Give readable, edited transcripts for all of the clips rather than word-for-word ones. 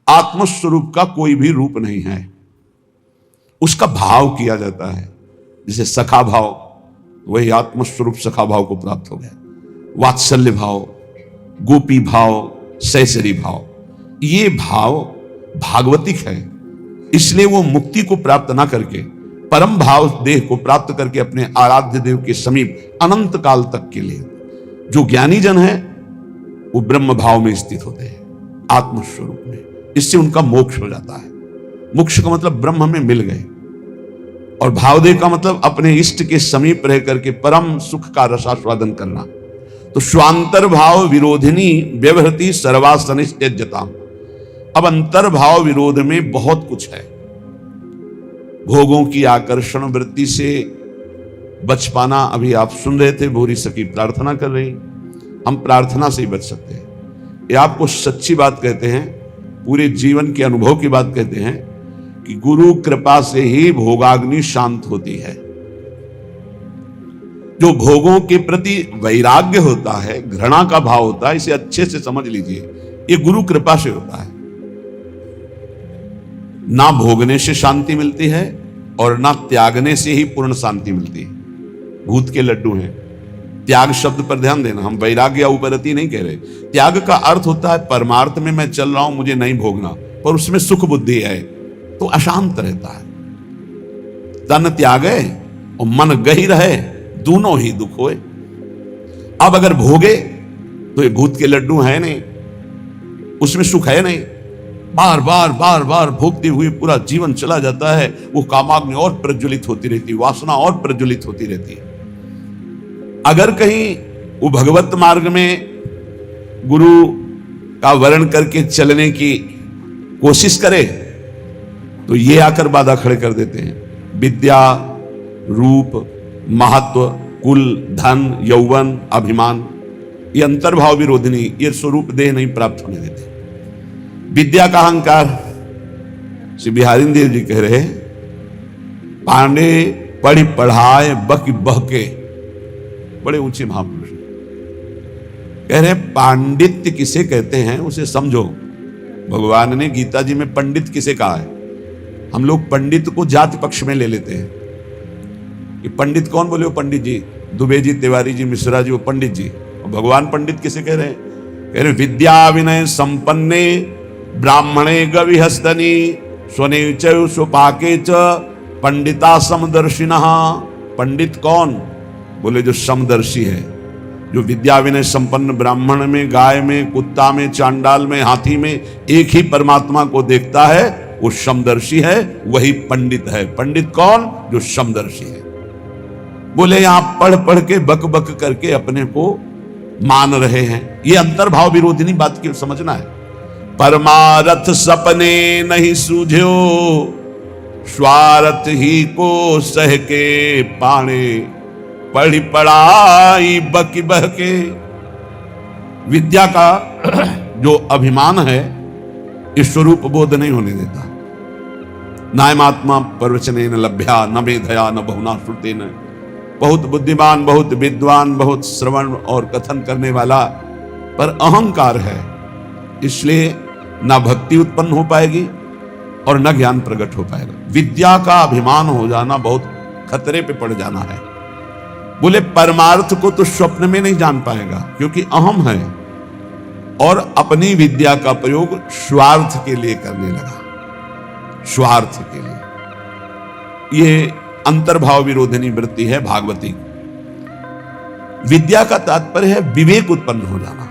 आत्मस्वरूप का कोई भी रूप नहीं है। उसका भाव किया जाता है, जैसे सखा भाव, वही आत्मस्वरूप सखा भाव को प्राप्त हो गया। वात्सल्य भाव, गोपी भाव, सैसरी भाव, ये भाव भागवतिक है। इसलिए वो मुक्ति को प्राप्त ना करके परम भाव देह को प्राप्त करके अपने आराध्य देव के समीप अनंत काल तक के लिए जो ज्ञानी जन है वो ब्रह्म भाव में स्थित होते हैं, आत्मस्वरूप में। इससे उनका मोक्ष हो जाता है। मोक्ष का मतलब ब्रह्म में मिल गए, और भावदेव का मतलब अपने इष्ट के समीप रह करके परम सुख का रसास्वादन करना। तो स्वांतर भाव विरोधिनी व्यवहृति सर्वासनित्यजताम। अब अंतर्भाव विरोध में बहुत कुछ है। भोगों की आकर्षण वृत्ति से बच पाना, अभी आप सुन रहे थे भूरी सखी प्रार्थना कर रही, हम प्रार्थना से ही बच सकते हैं। ये आपको सच्ची बात कहते हैं, पूरे जीवन के अनुभव की बात कहते हैं कि गुरु कृपा से ही भोगाग्नि शांत होती है। जो भोगों के प्रति वैराग्य होता है, घृणा का भाव होता है, इसे अच्छे से समझ लीजिए, ये गुरु कृपा से होता है। ना भोगने से शांति मिलती है और ना त्यागने से ही पूर्ण शांति मिलती है। भूत के लड्डू हैं। त्याग शब्द पर ध्यान देना, हम वैराग्य या उपरति नहीं कह रहे। त्याग का अर्थ होता है परमार्थ में मैं चल रहा हूं, मुझे नहीं भोगना, पर उसमें सुख बुद्धि है तो अशांत रहता है। तन त्यागे और मन गही रहे, दोनों ही दुख होए। अब अगर भोगे तो ये भूत के लड्डू है नहीं, उसमें सुख है नहीं। बार बार बार बार भोगते हुए पूरा जीवन चला जाता है, वो कामाग्नि और प्रज्वलित होती रहती, वासना और प्रज्वलित होती रहती है। अगर कहीं वो भगवत मार्ग में गुरु का वर्ण करके चलने की कोशिश करे तो ये आकर बाधा खड़े कर देते हैं। विद्या, रूप, महत्व, कुल, धन, यौवन, अभिमान, ये अंतर्भाव विरोधिनी, ये स्वरूप देह नहीं प्राप्त होने देते। विद्या का अहंकार, श्री बिहारी देव जी कह रहे, पांडे पढ़ी पढ़ाए बकी बहके, बड़े ऊंचे महापुरुष कह रहे पांडित्य किसे कहते हैं उसे समझो। भगवान ने गीता जी में पंडित किसे कहा है। हम लोग पंडित को जाति पक्ष में ले लेते हैं कि पंडित कौन बोले, वो पंडित जी, दुबे जी, तिवारी जी, मिश्रा जी, वो पंडित जी। और भगवान पंडित किसे कह रहे हैं? कह रहे विद्या विनय संपन्ने ब्राह्मणे गविहस्तनी स्वने च स्वपाके च पंडिता समदर्शिनः। पंडित कौन? बोले जो समदर्शी है, जो विद्या विनय संपन्न ब्राह्मण में, गाय में, कुत्ता में, चांडाल में, हाथी में एक ही परमात्मा को देखता है, वो समदर्शी है, वही पंडित है। पंडित कौन? जो समदर्शी है। बोले यहां पढ़ पढ़ के बक बक करके अपने को मान रहे हैं, ये अंतर्भाव विरोधिनी बात की समझना है। परमारथ सपने नहीं सूझो, स्वार्थ ही को सह के पाने, पढ़ी पढ़ाई बकी बहके। विद्या का जो अभिमान है इस स्वरूप बोध नहीं होने देता। नायमात्मा प्रवचने न लभ्या न मेधया न बहुना श्रुते न। बहुत बुद्धिमान, बहुत विद्वान, बहुत श्रवण और कथन करने वाला, पर अहंकार है, इसलिए ना भक्ति उत्पन्न हो पाएगी और न ज्ञान प्रकट हो पाएगा। विद्या का अभिमान हो जाना बहुत खतरे पे पड़ जाना है। बोले परमार्थ को तो स्वप्न में नहीं जान पाएगा, क्योंकि अहम है और अपनी विद्या का प्रयोग स्वार्थ के लिए करने लगा, स्वार्थ के लिए। ये अंतर्भाव विरोधिनी वृत्ति है भागवती। विद्या का तात्पर्य है विवेक उत्पन्न हो जाना।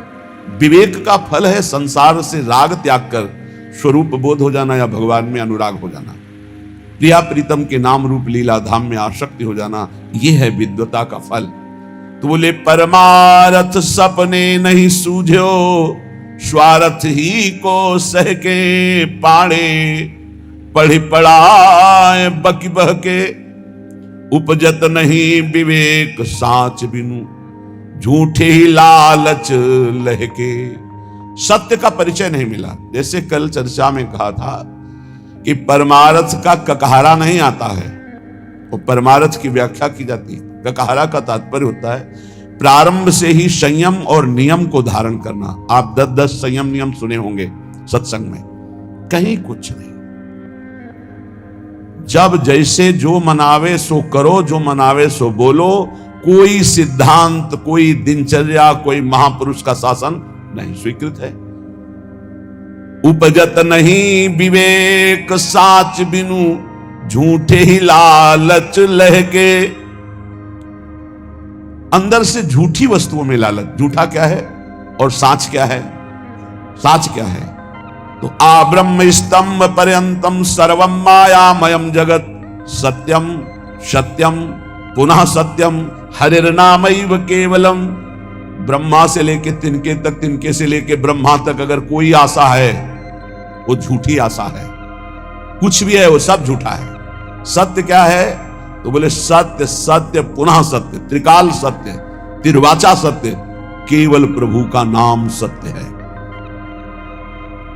विवेक का फल है संसार से राग त्याग कर स्वरूप बोध हो जाना या भगवान में अनुराग हो जाना, प्रिया प्रीतम के नाम रूप लीला धाम में आसक्ति हो जाना, यह है विद्वता का फल। तो बोले परमारथ सपने नहीं सूझो, स्वार्थ ही को सह के पाड़े, पढ़ी पढ़ाए बकी बहके, उपजत नहीं विवेक साच बिनु, झूठे ही लालच लहके। सत्य का परिचय नहीं मिला। जैसे कल चर्चा में कहा था कि परमार्थ का ककहरा नहीं आता है, वो परमार्थ की व्याख्या की जाती है। ककहरा का तात्पर्य होता है प्रारंभ से ही संयम और नियम को धारण करना। आप 10-10 संयम नियम सुने होंगे सत्संग में। कहीं कुछ नहीं। जब जैसे जो मनावे सो करो, जो मनावे सो बोलो, कोई सिद्धांत, कोई दिनचर्या, कोई महापुरुष का शासन नहीं स्वीकृत है। उपजत नहीं विवेक साच बिनु, झूठे ही लालच लहके। अंदर से झूठी वस्तुओं में लालच। झूठा क्या है और साच क्या है? साच क्या है? तो आ ब्रह्म स्तंभ पर्यंतम सर्वम मायामयम जगत, सत्यम सत्यम पुनः सत्यम हरिर्नामैव केवलम। ब्रह्मा से लेके तिनके तक, तिनके से लेके ब्रह्मा तक अगर कोई आशा है वो झूठी आशा है। कुछ भी है वो सब झूठा है। सत्य क्या है? तो बोले सत्य सत्य पुनः सत्य, त्रिकाल सत्य, तिर्वाचा सत्य, केवल प्रभु का नाम सत्य है।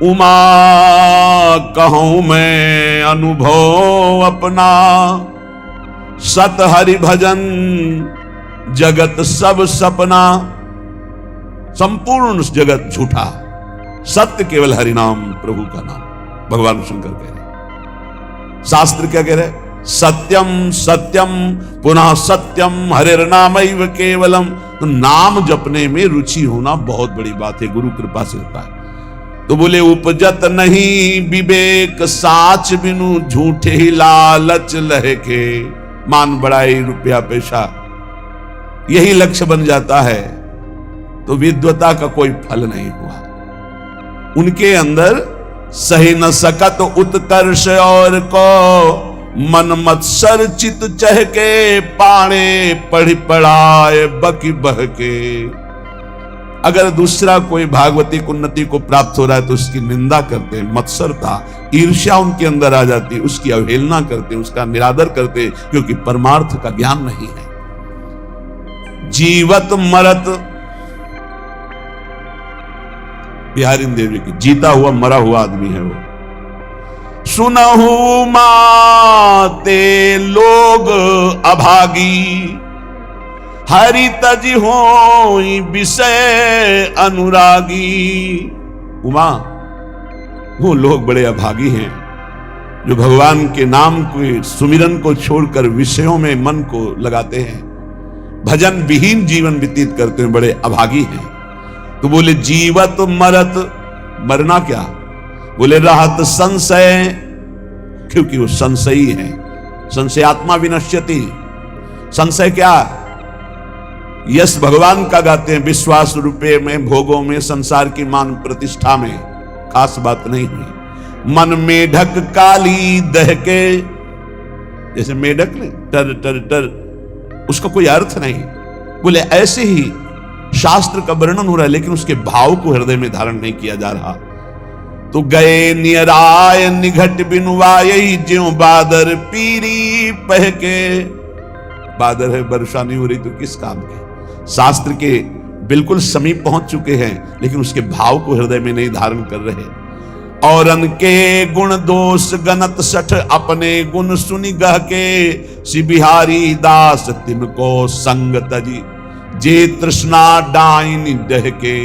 उमा कहूं मैं अनुभव अपना, सत हरि भजन जगत सब सपना। संपूर्ण जगत झूठा, सत्य केवल हरि नाम, प्रभु का नाम। भगवान शंकर कह रहे, शास्त्र क्या कह रहे? सत्यम सत्यम पुनः सत्यम हरिर्नामैव केवलम। तो नाम जपने में रुचि होना बहुत बड़ी बात है, गुरु कृपा से होता है। तो बोले उपजत नहीं विवेक साच बिनु, झूठे ही लालच लहके। मान बढ़ाई, रुपया पैसा, यही लक्ष्य बन जाता है तो विद्वता का कोई फल नहीं हुआ। उनके अंदर सही न सकत उत्कर्ष और को, मन मत्सर चित चहके, पाणे पढ़ पढ़ाए बकी बहके। अगर दूसरा कोई भागवतिक उन्नति को प्राप्त हो रहा है तो उसकी निंदा करते हैं, मत्सरता ईर्ष्या उनके अंदर आ जाती है, उसकी अवहेलना करते हैं, उसका निरादर करते हैं, क्योंकि परमार्थ का ज्ञान नहीं है। जीवत मरत, बिहारी देवी की जीता हुआ मरा हुआ आदमी है वो। सुनहु माते लोग अभागी, हरि तज होई विषय अनुरागी। उमा, वो लोग बड़े अभागी हैं जो भगवान के नाम के सुमिरन को छोड़कर विषयों में मन को लगाते हैं, भजन विहीन जीवन व्यतीत करते हैं, बड़े अभागी हैं। तो बोले जीवत मरत, मरना क्या? बोले रहत संशय, क्योंकि वो संशयी है। संशयात्मा विनश्यति। संशय क्या? यश भगवान का गाते हैं, विश्वास रुपये में, भोगों में, संसार की मान प्रतिष्ठा में खास बात नहीं हुई। मन मेढक काली दहके, जैसे मेढक ने टर टर टर, उसका कोई अर्थ नहीं। बोले ऐसे ही शास्त्र का वर्णन हो रहा है लेकिन उसके भाव को हृदय में धारण नहीं किया जा रहा। तो गए नियराय निघट बिनुवाई, ज्यों बादर पीरी पहके। बादर है, वर्षा नहीं हो रही तो किस काम के? शास्त्र के बिल्कुल समीप पहुंच चुके हैं लेकिन उसके भाव को हृदय में नहीं धारण कर रहे। और अनके गुण दोष गणत सठ, अपने गुण सुनि गह के। श्री बिहारी दास तिनको संग तजी, जे तृष्णा डाइन डहके।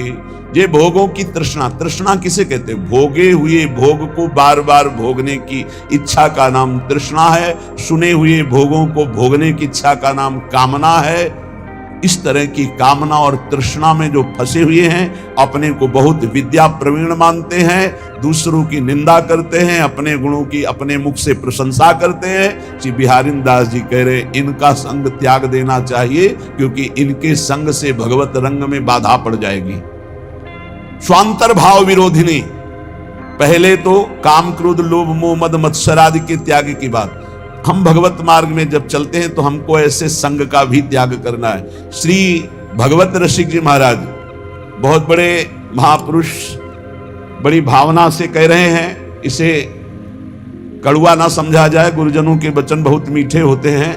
ये भोगों की तृष्णा, तृष्णा किसे कहते हैं? भोगे हुए भोग को बार बार भोगने की इच्छा का नाम तृष्णा है। सुने हुए भोगों को भोगने की इच्छा का नाम कामना है। इस तरह की कामना और तृष्णा में जो फंसे हुए हैं, अपने को बहुत विद्या प्रवीण मानते हैं, दूसरों की निंदा करते हैं, अपने गुणों की अपने मुख से प्रशंसा करते हैं। श्री बिहारी दास जी कह रहे इनका संग त्याग देना चाहिए, क्योंकि इनके संग से भगवत रंग में बाधा पड़ जाएगी। स्वांतर भाव विरोधिनी, पहले तो काम क्रोध लोभ मोह मद मत्सर आदि के त्याग की बात। हम भगवत मार्ग में जब चलते हैं तो हमको ऐसे संग का भी त्याग करना है। श्री भगवत रसिक जी महाराज बहुत बड़े महापुरुष, बड़ी भावना से कह रहे हैं, इसे कड़वा ना समझा जाए। गुरुजनों के वचन बहुत मीठे होते हैं,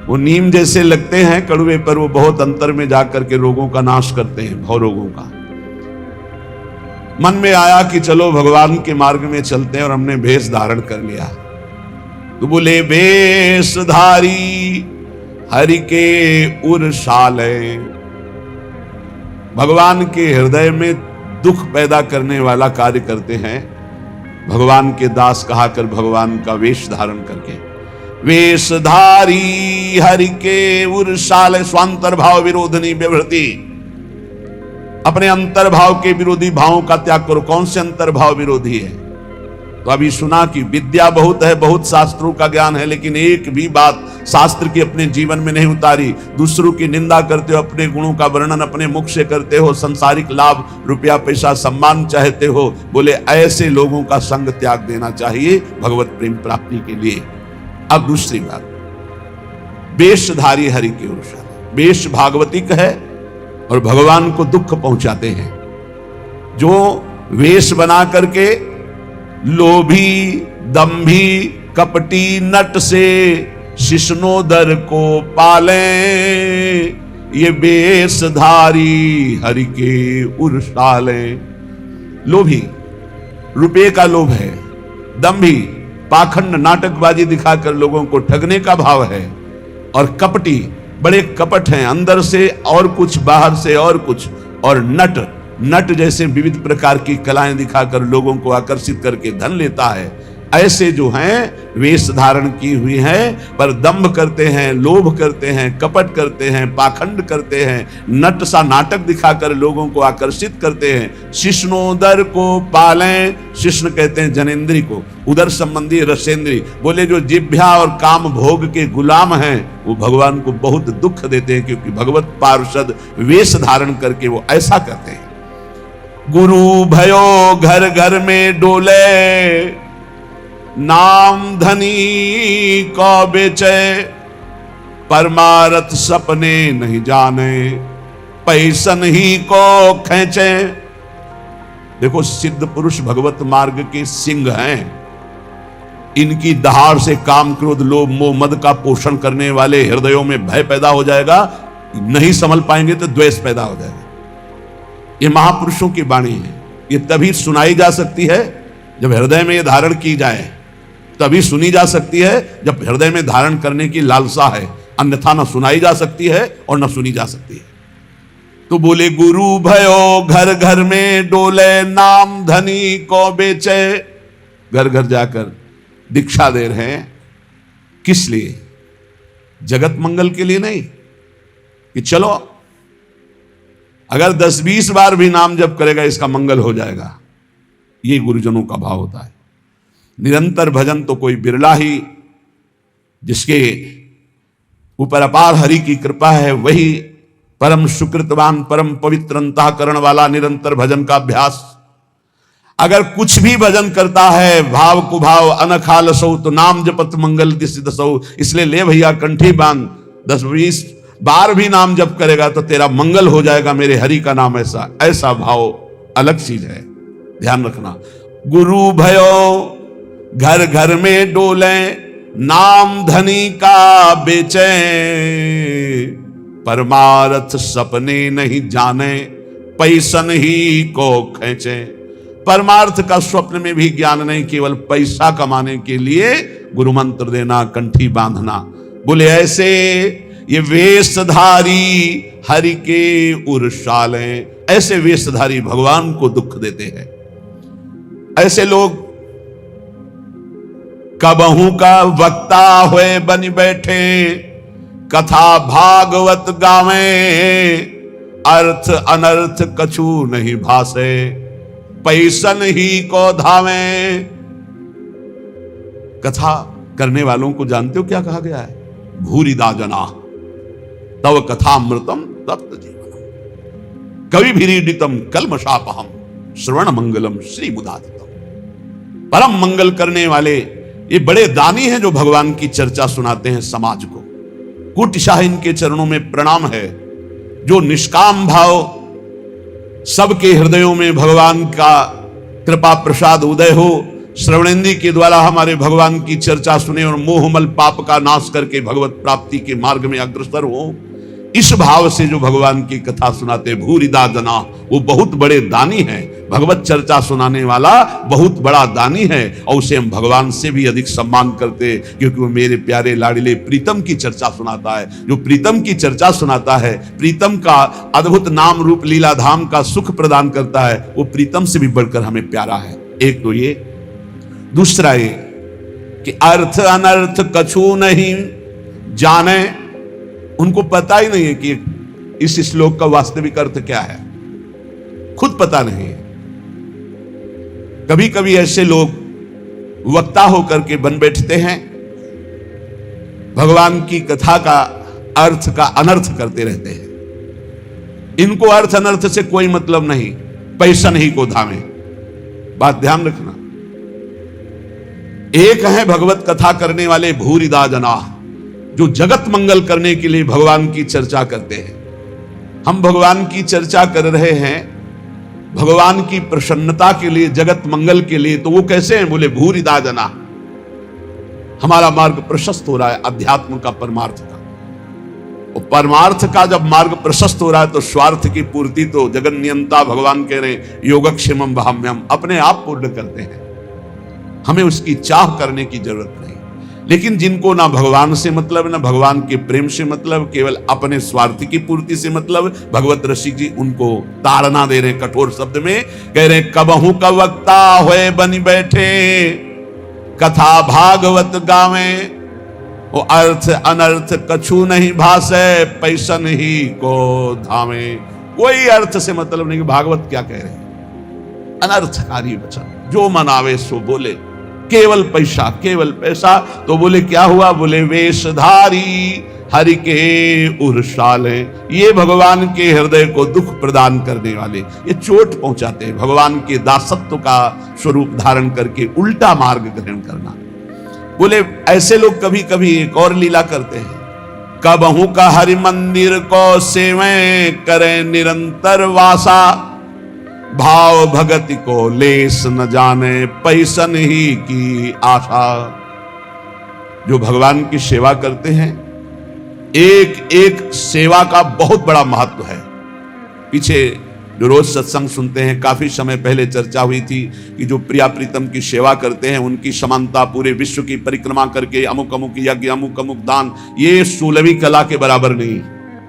वो नीम जैसे लगते हैं कड़वे, पर वो बहुत अंतर में जाकर के रोगों का नाश करते हैं, भव रोगों का। मन में आया कि चलो भगवान के मार्ग में चलते हैं और हमने भेष धारण कर लिया। तो बोले वेशधारी हरि के उरसाले, भगवान के हृदय में दुख पैदा करने वाला कार्य करते हैं। भगवान के दास कहा कर भगवान का वेश धारण करके, वेशधारी हरि के उर्साल स्वांतर्भाव विरोधनी व्यवृति, अपने अंतर्भाव के विरोधी भावों का त्याग करो। कौन से अंतर्भाव विरोधी है? तो अभी सुना कि विद्या बहुत है, बहुत शास्त्रों का ज्ञान है, लेकिन एक भी बात शास्त्र की अपने जीवन में नहीं उतारी। दूसरों की निंदा करते हो, अपने गुणों का वर्णन अपने मुख से करते हो, सांसारिक लाभ, रुपया पैसा सम्मान चाहते हो। बोले ऐसे लोगों का संग त्याग देना चाहिए भगवत प्रेम प्राप्ति के लिए। अब दूसरी बात, वेशधारी हरि के उर्साल, वेश भागवतिक है और भगवान को दुख पहुंचाते हैं। जो वेश बना करके लोभी, दंभी, कपटी नट से शिष्णोदर को पाले, ये वेशधारी हरि के उर्साले। लोभी, रुपये का लोभ है, दंभी, पाखंड नाटकबाजी दिखाकर लोगों को ठगने का भाव है, और कपटी, बड़े कपट हैं, अंदर से और कुछ बाहर से और कुछ, और नट, नट जैसे विविध प्रकार की कलाएं दिखाकर लोगों को आकर्षित करके धन लेता है। ऐसे जो हैं वेश धारण की हुई हैं, पर दंभ करते हैं, लोभ करते हैं, कपट करते हैं, पाखंड करते हैं, नट सा नाटक दिखाकर लोगों को आकर्षित करते हैं। शिष्णोदर को पालें, शिष्ण कहते हैं जनेन्द्री को, उदर संबंधी रसेंद्री। बोले जो जिभ्या और काम भोग के गुलाम हैं वो भगवान को बहुत दुख देते हैं, क्योंकि भगवत पार्षद वेश धारण करके वो ऐसा करते हैं। गुरु भयो घर घर में डोले, नाम धनी को बेचे, परमारथ सपने नहीं जाने, पैसन ही को खींचे। देखो सिद्ध पुरुष भगवत मार्ग के सिंह हैं। इनकी दहाड़ से काम, क्रोध, लोभ, मोह, मद का पोषण करने वाले हृदयों में भय पैदा हो जाएगा, नहीं संभल पाएंगे तो द्वेष पैदा हो जाएगा। ये महापुरुषों की वाणी है। ये तभी सुनाई जा सकती है जब हृदय में ये धारण की जाए, तभी सुनी जा सकती है जब हृदय में धारण करने की लालसा है, अन्यथा न सुनाई जा सकती है और न सुनी जा सकती है। तो बोले गुरु भयो घर घर में डोले, नाम धनी को बेचे। घर घर जाकर दीक्षा दे रहे हैं, किस लिए? जगत मंगल के लिए नहीं कि चलो अगर 10-20 बार भी नाम जप करेगा इसका मंगल हो जाएगा। ये गुरुजनों का भाव होता है। निरंतर भजन तो कोई बिरला ही, जिसके ऊपर अपार हरि की कृपा है, वही परम सुकृतवान, परम पवित्र अंतःकरण वाला निरंतर भजन का अभ्यास। अगर कुछ भी भजन करता है भाव कुभाव अनखाल सौ, तो नाम जपत मंगल दिसिद सौ। इसलिए ले भैया कंठी बांध, 10-20 बार भी नाम जप करेगा तो तेरा मंगल हो जाएगा मेरे हरि का नाम। ऐसा ऐसा भाव अलग चीज है, ध्यान रखना। गुरु भयो घर घर में डोले, नाम धनी का बेचे, परमारथ सपने नहीं जाने, पैसन ही को खींचे। परमार्थ का स्वप्न में भी ज्ञान नहीं, केवल पैसा कमाने के लिए गुरु मंत्र देना, कंठी बांधना। बोले ऐसे ये वेशधारी हरि के उर्साले, ऐसे वेशधारी भगवान को दुख देते हैं। ऐसे लोग कबहू का वक्ता हुए बन बैठे, कथा भागवत गावे, अर्थ अनर्थ कछु नहीं भासे, पैसन ही को धावे। कथा करने वालों को जानते हो क्या कहा गया है? भूरिदा जना तव कथामृतम तप्त जीवनम, कवि भीरीडितम कल्मषापहम, श्रवण मंगलम श्री मुदादितम। परम मंगल करने वाले ये बड़े दानी हैं जो भगवान की चर्चा सुनाते हैं समाज को। कुटिशाह इनके चरणों में प्रणाम है। जो निष्काम भाव सबके हृदयों में भगवान का कृपा प्रसाद उदय हो, श्रवणेंद्री के द्वारा हमारे भगवान की चर्चा सुने और मोहमल पाप का नाश करके भगवत प्राप्ति के मार्ग में अग्रसर हो, इस भाव से जो भगवान की कथा सुनाते भूरिदा जना, वो बहुत बड़े दानी हैं। भगवत चर्चा सुनाने वाला बहुत बड़ा दानी है और उसे हम भगवान से भी अधिक सम्मान करते, क्योंकि वो मेरे प्यारे लाडले प्रीतम की चर्चा सुनाता है। जो प्रीतम की चर्चा सुनाता है, प्रीतम का अद्भुत नाम रूप लीला धाम का सुख प्रदान करता है, वो प्रीतम से भी बढ़कर हमें प्यारा है। एक तो ये, दूसरा ये कि अर्थ अनर्थ कछु नहीं जाने, उनको पता ही नहीं है कि इस श्लोक का वास्तविक अर्थ क्या है, खुद पता नहीं है। कभी कभी ऐसे लोग वक्ता होकर के बन बैठते हैं, भगवान की कथा का अर्थ का अनर्थ करते रहते हैं। इनको अर्थ अनर्थ से कोई मतलब नहीं, पैसा नहीं को धामे। बात ध्यान रखना। एक है भगवत कथा करने वाले भूरिदा जना, जो जगत मंगल करने के लिए भगवान की चर्चा करते हैं। हम भगवान की चर्चा कर रहे हैं भगवान की प्रसन्नता के लिए, जगत मंगल के लिए, तो वो कैसे हैं? बोले भूरिदा जना। हमारा मार्ग प्रशस्त हो रहा है अध्यात्म का, परमार्थ का। और परमार्थ का जब मार्ग प्रशस्त हो रहा है तो स्वार्थ की पूर्ति तो जगन नियंता भगवान कह रहे हैं योगक्षेमम वहाम्यम, अपने आप पूर्ण करते हैं। हमें उसकी चाह करने की जरूरत नहीं। लेकिन जिनको ना भगवान से मतलब, ना भगवान के प्रेम से मतलब, केवल अपने स्वार्थ की पूर्ति से मतलब, भगवत रसिक जी उनको ताड़ना दे रहे हैं कठोर शब्द में, कह रहे हैं कबहू का वक्ता होए बनी बैठे, कथा भागवत गावे, वो अर्थ अनर्थ कछु नहीं भासे, पैसन ही को धामे। कोई अर्थ से मतलब नहीं। भागवत क्या कह रहे हैं? अनर्थकारी वचन, जो मन आवे सो बोले, केवल पैसा, केवल पैसा। तो बोले क्या हुआ? बोले वेशधारी हरि के उर्साले, ये भगवान के हृदय को दुख प्रदान करने वाले, ये चोट पहुंचाते हैं। भगवान के दासत्व का स्वरूप धारण करके उल्टा मार्ग ग्रहण करना। बोले ऐसे लोग कभी कभी एक और लीला करते हैं, कबहू का हरि मंदिर को सेवें करें निरंतर वासा, भाव भगति को लेस न जाने, पैसन ही की आशा। जो भगवान की सेवा करते हैं, एक एक सेवा का बहुत बड़ा महत्व है। पीछे जो रोज सत्संग सुनते हैं, काफी समय पहले चर्चा हुई थी कि जो प्रिया प्रीतम की सेवा करते हैं उनकी समानता पूरे विश्व की परिक्रमा करके अमुक अमुक यज्ञ, अमुक अमुक दान, ये 16वीं कला के बराबर नहीं।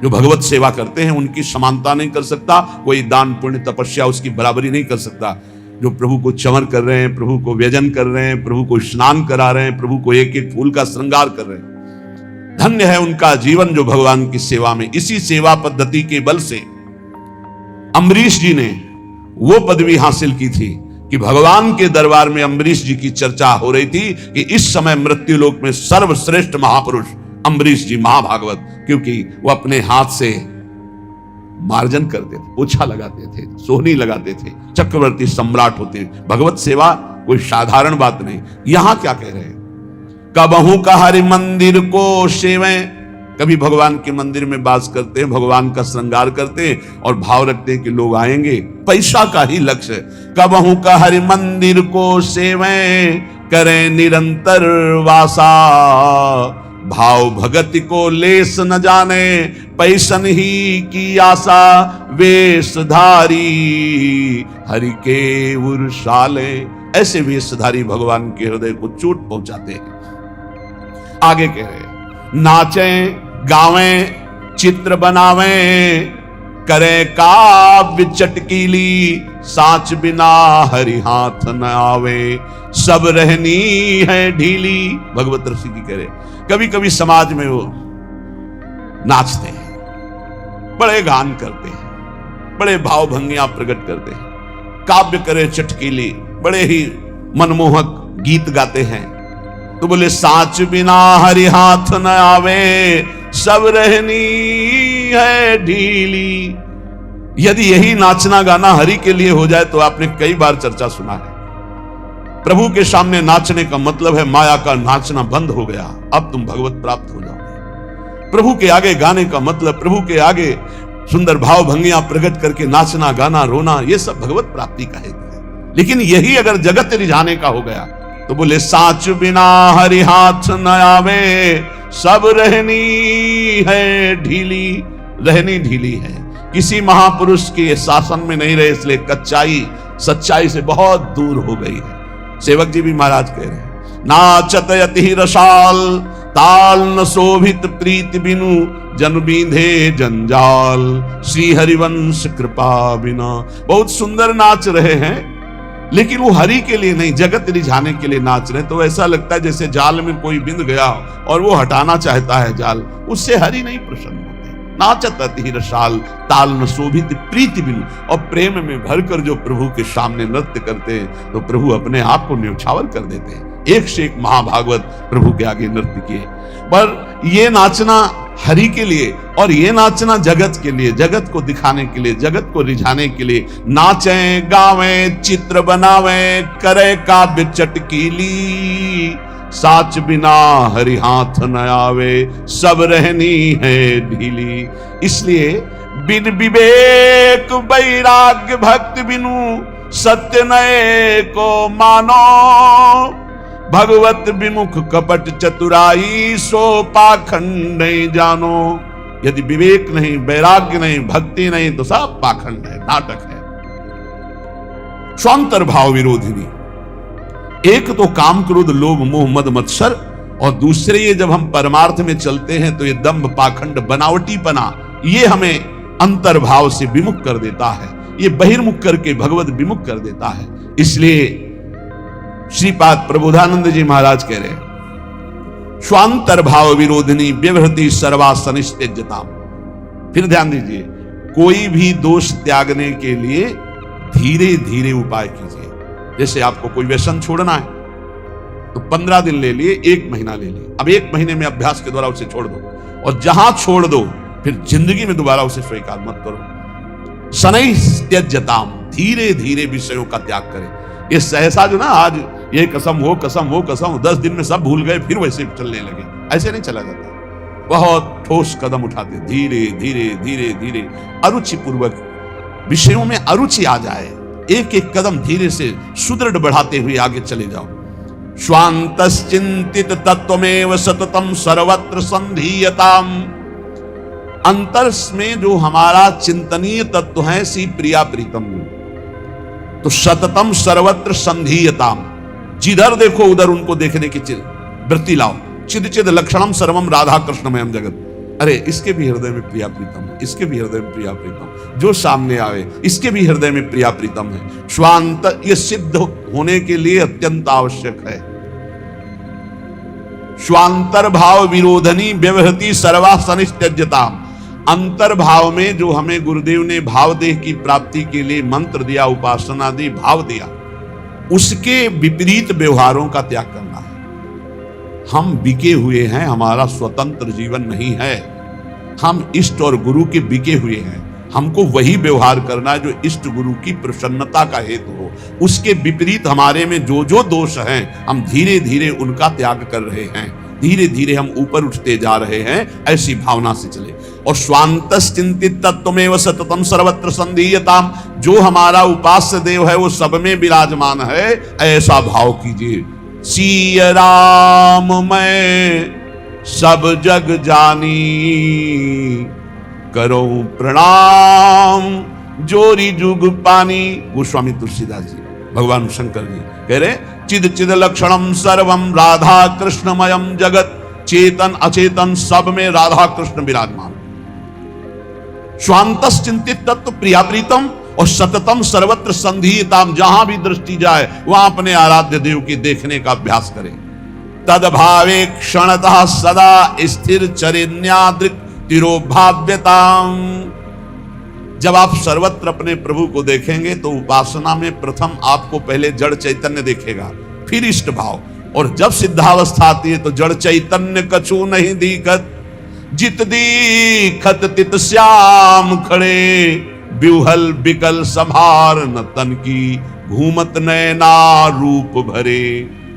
जो भगवत सेवा करते हैं उनकी समानता नहीं कर सकता कोई, दान पुण्य तपस्या उसकी बराबरी नहीं कर सकता। जो प्रभु को चमर कर रहे हैं, प्रभु को व्यजन कर रहे हैं, प्रभु को स्नान करा रहे हैं, प्रभु को एक एक फूल का श्रृंगार कर रहे हैं, धन्य है उनका जीवन जो भगवान की सेवा में। इसी सेवा पद्धति के बल से अम्बरीश जी ने वो पदवी हासिल की थी कि भगवान के दरबार में अम्बरीश जी की चर्चा हो रही थी कि इस समय मृत्युलोक में सर्वश्रेष्ठ महापुरुष अम्बरीश जी महाभागवत, क्योंकि वो अपने हाथ से मार्जन करते थे, पोछा लगाते थे, सोहनी लगाते थे, चक्रवर्ती सम्राट होते। भगवत सेवा कोई साधारण बात नहीं। यहां क्या कह रहे हैं? कबहू का हरि मंदिर को सेवें, कभी भगवान के मंदिर में वास करते हैं, भगवान का श्रृंगार करते हैं और भाव रखते हैं कि लोग आएंगे, पैसा का ही लक्ष्य। कबहू का हरि मंदिर को सेवें करें निरंतर वासा, भाव भगति को लेस न जाने, पैसन ही की आशा, वेशधारी हरि के उर्साले। ऐसे वेशधारी भगवान के हृदय को चोट पहुंचाते हैं। आगे कह रहे हैं नाचें गावें चित्र बनावें, करें काव्य चटकीली, साच बिना हरि हाथ न आवे, सब रहनी है ढीली। भगवत रसिक जी कह रहे कभी कभी समाज में वो नाचते हैं, बड़े गान करते हैं, बड़े भाव भंगियां प्रकट करते हैं, काव्य करे चटकीली, बड़े ही मनमोहक गीत गाते हैं। तो बोले साच बिना हरि हाथ न आवे, सब रहनी है ढीली। यदि यही नाचना गाना हरि के लिए हो जाए तो आपने कई बार चर्चा सुना है, प्रभु के सामने नाचने का मतलब है माया का नाचना बंद हो गया, अब तुम भगवत प्राप्त हो जाओगे। प्रभु के आगे गाने का मतलब प्रभु के आगे सुंदर भाव भंगियां प्रकट करके नाचना गाना रोना, ये सब भगवत प्राप्ति का हेतु है। लेकिन यही अगर जगत रिझाने का हो गया तो बोले साच बिना हरि हाथ न आवे, सब रहनी है ढीली। रहनी ढीली है, किसी महापुरुष के शासन में नहीं रहे, इसलिए कच्चाई सच्चाई से बहुत दूर हो गई है। सेवक जी भी महाराज कह रहे हैं नाचत यति रसाल, ताल न शोभित प्रीति बिनु, जन बींधे जंजाल, श्री हरिवंश कृपा बिना। बहुत सुंदर नाच रहे हैं, लेकिन वो हरि के लिए नहीं, जगत रिझाने के लिए नाच रहे। तो ऐसा लगता है जैसे जाल में कोई बिंद गया और वो हटाना चाहता है जाल, उससे हरि नहीं प्रसन्न होते। नाचत अति रसाल ताल न शोभित प्रीति बिनु, और प्रेम में भरकर जो प्रभु के सामने नृत्य करते हैं तो प्रभु अपने आप को न्यौछावर कर देते हैं। एक से एक महाभागवत प्रभु के आगे नृत्य किए। पर ये नाचना हरि के लिए और ये नाचना जगत के लिए, जगत को दिखाने के लिए, जगत को रिझाने के लिए। नाचें गावें चित्र बनावें करे काव्य चटकीली, साच बिना हरि हाथ न आवे सब रहनी है ढीली। इसलिए बिन विवेक वैराग्य भक्ति बिनु सत्य नए को मानो, भगवत विमुख कपट चतुराई सो पाखंड नहीं जानो। यदि विवेक नहीं, वैराग्य नहीं, भक्ति नहीं तो सब पाखंड है, नाटक है। स्वांतर भाव विरोधिनी, एक तो काम क्रोध लोभ मोह मद मत्सर, और दूसरे ये जब हम परमार्थ में चलते हैं तो ये दंभ पाखंड बनावटीपना ये हमें अंतर्भाव से विमुख कर देता है, ये बहिर्मुख करके भगवत विमुख कर देता है। इसलिए श्रीपाद प्रबोधानंद जी महाराज कह रहे स्वांतर भाव विरोधिनी व्यवहृति सर्वासनिस्त्यज्यताम। फिर ध्यान दीजिए, कोई भी दोष त्यागने के लिए धीरे धीरे उपाय कीजिए। जैसे आपको कोई व्यसन छोड़ना है तो 15 दिन ले लिए, 1 महीना ले लिए। अब 1 महीने में अभ्यास के द्वारा उसे छोड़ दो, और जहां छोड़ दो फिर जिंदगी में दोबारा उसे स्वीकार मत करो। शनैस्त्यज्यताम, धीरे धीरे विषयों का त्याग करें। ये सहसा जो ना आज ये कसम वो कसम वो कसम, 10 दिन में सब भूल गए फिर वैसे चलने लगे, ऐसे नहीं चला जाता। बहुत ठोस कदम उठाते, धीरे धीरे धीरे धीरे अरुचि पूर्वक विषयों में अरुचि आ जाए, एक एक कदम धीरे से सुदृढ़ बढ़ाते हुए आगे चले जाओ। स्वांतश्चिंतित तत्वमेव सततम सर्वत्र संधीयताम, अंतर में जो हमारा चिंतनीय तत्व है सी प्रिया प्रीतम, तो सततम सर्वत्र संधीयताम, जिधर देखो उधर उनको देखने की वृत्ति लाओ। चिद चिद लक्षणम सर्वम राधा कृष्णमयम जगत, अरे इसके भी हृदय में प्रिया प्रीतम है, इसके भी हृदय में प्रिया प्रीतम, जो सामने आवे इसके भी हृदय में प्रिया प्रीतम है। स्वांत ये सिद्ध होने के लिए अत्यंत आवश्यक है। स्वांतर भाव विरोधनी व्यवहृति सर्वासनिस्त्यज्यताम, अंतर्भाव में जो हमें गुरुदेव ने भाव देह की प्राप्ति के लिए मंत्र दिया, उपासना दी, भाव दिया, उसके विपरीत व्यवहारों का त्याग करना है। हम बिके हुए हैं, हमारा स्वतंत्र जीवन नहीं है, हम इष्ट और गुरु के बिके हुए हैं। हमको वही व्यवहार करना है जो इष्ट गुरु की प्रसन्नता का हेतु हो। उसके विपरीत हमारे में जो जो दोष हैं हम धीरे धीरे उनका त्याग कर रहे हैं, धीरे धीरे हम ऊपर उठते जा रहे हैं, ऐसी भावना से चले। और स्वांतश्चिंतित तत्वमेव सततम सर्वत्र संधीयताम, जो हमारा उपास्य देव है वो सब में विराजमान है, ऐसा भाव कीजिए। सिय राम मैं सब जग जानी, करो प्रणाम जोरी जुग पानी। गोस्वामी तुलसीदास जी, भगवान शंकर जी कह रहे चिद चिद लक्षणम सर्वम राधा कृष्णमयम जगत, चेतन अचेतन सब में राधा कृष्ण विराजमान। स्वांतश्चिंतित तत्व प्रिया प्रीतम और सततम सर्वत्र संधीयताम, जहां भी दृष्टि जाए वहां अपने आराध्य देव की देखने का अभ्यास करें। तदभावे क्षणतः सदा स्थिर चरिन्यादृक् तिरोभाव्यताम, जब आप सर्वत्र अपने प्रभु को देखेंगे तो उपासना में प्रथम आपको पहले जड़ चैतन्य देखेगा, फिर इष्ट भाव, और जब सिद्धावस्था आती है तो जड़ चैतन्य कछु नहीं दिखत, जित दीखत तित श्याम खड़े, बिहुल बिकल संभार न तन की, घूमत नैना रूप भरे।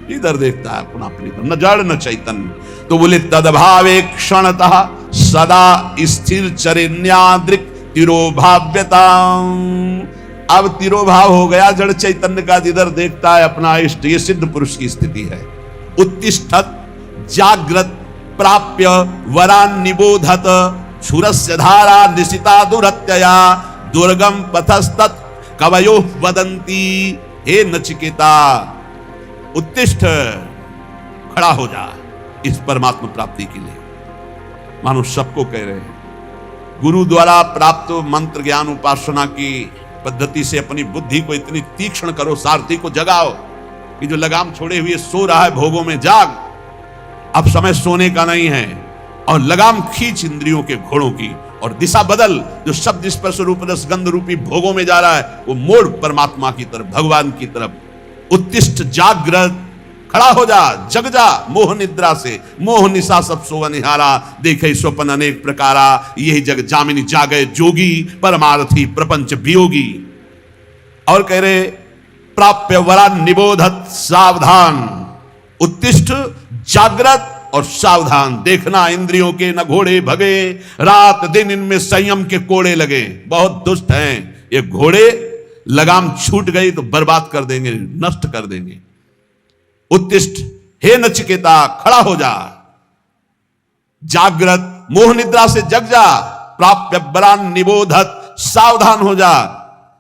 इधर देखता है अपना प्रीतम, न जड़ न चैतन्य। तो बोले तदभावे क्षणतः सदा स्थिर चरिन्यादृक् तिरोभाव्यताम, अब तिरोभाव हो गया जड़ चैतन्य का, जिधर देखता है अपना इष्ट। ये सिद्ध पुरुष की स्थिति है। उत्तिष्ठत जाग्रत प्राप्य वरान निबोधत, क्षुरस्य धारा निशिता दुरत्यया, दुर्गम पथस्तत् कवयो वदंती। हे नचिकेता उत्तिष्ठ, खड़ा हो जा इस परमात्मा प्राप्ति के लिए। मानो सबको कह रहे हैं, गुरु द्वारा प्राप्त मंत्र ज्ञान उपासना की पद्धति से अपनी बुद्धि को इतनी तीक्ष्ण करो, सारथी को जगाओ कि जो लगाम छोड़े हुए सो रहा है भोगों में, जाग, अब समय सोने का नहीं है, और लगाम खींच इंद्रियों के घोड़ों की और दिशा बदल। जो शब्द स्पर्श रूप रस गंध रूपी भोगों में जा रहा है वो मोड़ परमात्मा की तरफ, भगवान की तरफ। उत्तिष्ठ जागृत, खड़ा हो जा, जग जा मोह निद्रा से, मोह निशा सब सोवनिहारा, देखे स्वप्न अनेक प्रकारा, यही जग जामिनी जागे जोगी, परमार्थी प्रपंच वियोगी। और कह रहे प्राप्य वरा निबोधत सावधान, उत्तिष्ठ जागृत और सावधान, देखना इंद्रियों के न घोड़े भगे, रात दिन इनमें संयम के कोड़े लगे। बहुत दुष्ट हैं ये घोड़े, लगाम छूट गई तो बर्बाद कर देंगे, नष्ट कर देंगे। उत्तिष्ठ, हे नचिकेता खड़ा हो जा, जागृत मोह निद्रा से जग जा, प्राप्य बलान निबोधत सावधान हो जा,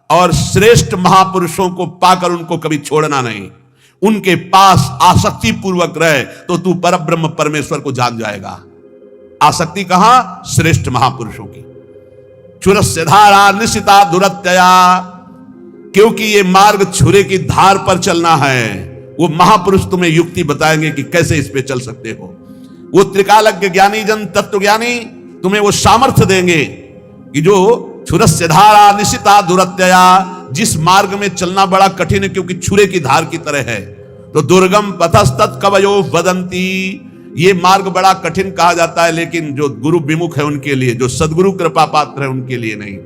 और श्रेष्ठ महापुरुषों को पाकर उनको कभी छोड़ना नहीं, उनके पास आसक्ति पूर्वक रहे तो तू परब्रह्म परमेश्वर को जान जाएगा। आसक्ति कहां? श्रेष्ठ महापुरुषों की। छुरस्य धारा निशिता दुरत्यया, क्योंकि ये मार्ग छुरे की धार पर चलना है। वो महापुरुष तुम्हें युक्ति बताएंगे कि कैसे इस पे चल सकते हो। वो त्रिकालज्ञ ज्ञानी जन तत्व ज्ञानी तुम्हें वो सामर्थ्य देंगे कि जो छुरस्य धारा निशिता दुरत्यया, जिस मार्ग में चलना बड़ा कठिन है क्योंकि छुरे की धार की तरह है, तो दुर्गम पथस्तत् कवयो वदंती, ये मार्ग बड़ा कठिन कहा जाता है, लेकिन जो गुरु विमुख है उनके लिए, जो सदगुरु कृपा पात्र है उनके लिए नहीं।